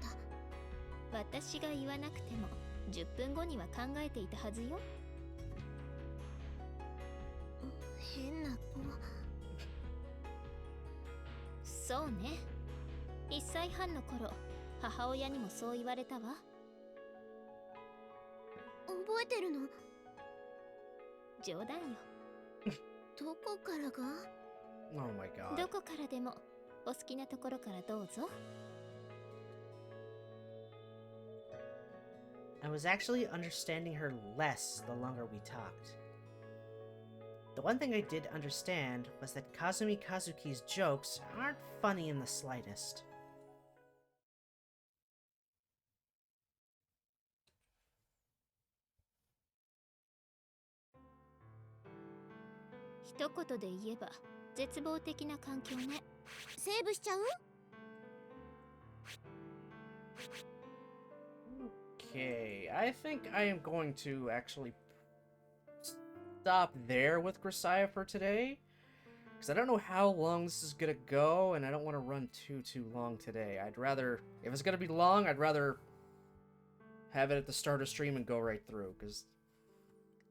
た。私が言わなくても10分後には考えていたはずよ。変な子。そうね。1歳半の頃、母親にもそう言われたわ。覚えてるの？冗談よ。どこからが？ Oh my god. どこからでも、お好きなところからどうぞ。I was actually understanding her less the longer we talked. The one thing I did understand was that Kazumi Kazuki's jokes aren't funny in the slightest. 一言で言えば絶望的な環境ね。セーブしちゃう？ Okay, I think I am going to actually stop there with Grisaia for today. Because I don't know how long this is going to go, and I don't want to run too long today. I'd rather, if it's going to be long, I'd rather have it at the start of stream and go right through. Because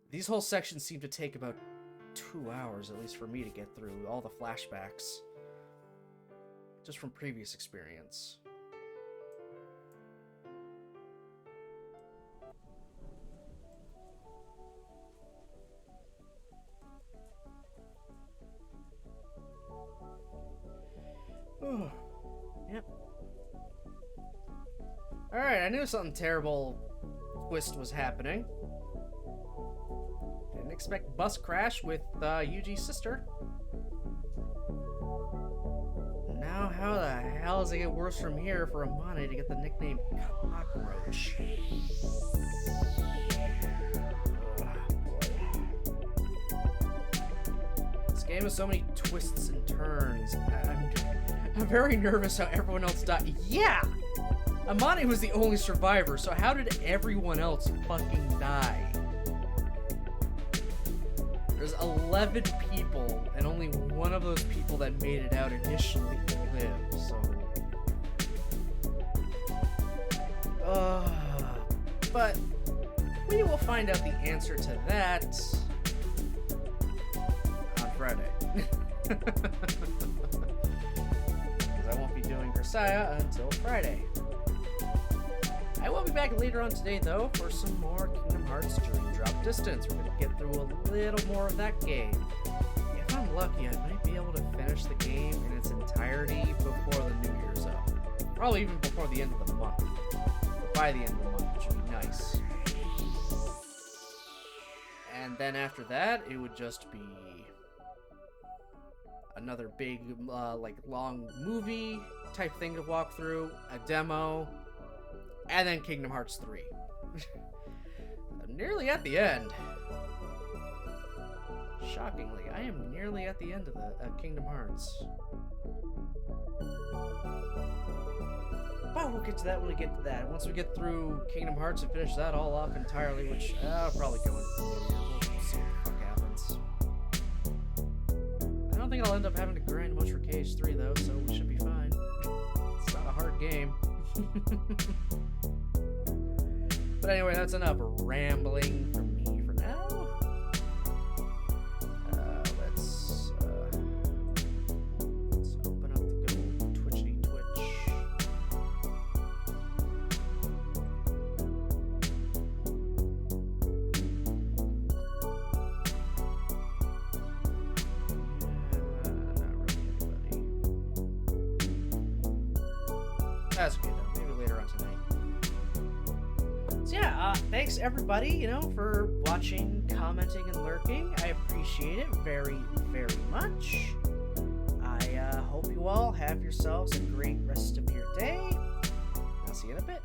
these whole sections seem to take about 2 hours, at least for me to get through all the flashbacks. Just from previous experience. Yep. Alright, I knew something terrible twist was happening. Didn't expect bus crash with Yuji's sister. Now how the hell does it get worse from here for Amane to get the nickname Cockroach? This game has so many twists and turns. I'm very nervous how everyone else died. Yeah! Amane was the only survivor, so how did everyone else fucking die? There's 11 people, and only one of those people that made it out initially lived, so... But we will find out the answer to that on Friday. I won't be doing Grisaia until Friday. I will be back later on today, though, for some more Kingdom Hearts Dream Drop Distance. We're going to get through a little more of that game. If I'm lucky, I might be able to finish the game in its entirety before the New Year's up. Probably even before the end of the month. Or by the end of the month, which would be nice. And then after that, it would just be another big, like, long movie type thing to walk through, a demo, and then Kingdom Hearts 3. I'm nearly at the end. Shockingly, I am nearly at the end of the Kingdom Hearts. But we'll get to that when we get to that. Once we get through Kingdom Hearts and finish that all off entirely, which I'll probably go into the video. We'll see what the fuck happens. I don't think I'll end up having to grind much for KH3 though, so we should be fine. It's not a hard game. But anyway, that's enough rambling from me for now. Let's open up the good old Twitchity Twitch. That's okay though, maybe later on tonight. So yeah, thanks everybody, you know, for watching, commenting, and lurking. I appreciate it very, very much. I hope you all have yourselves a great rest of your day. I'll see you in a bit.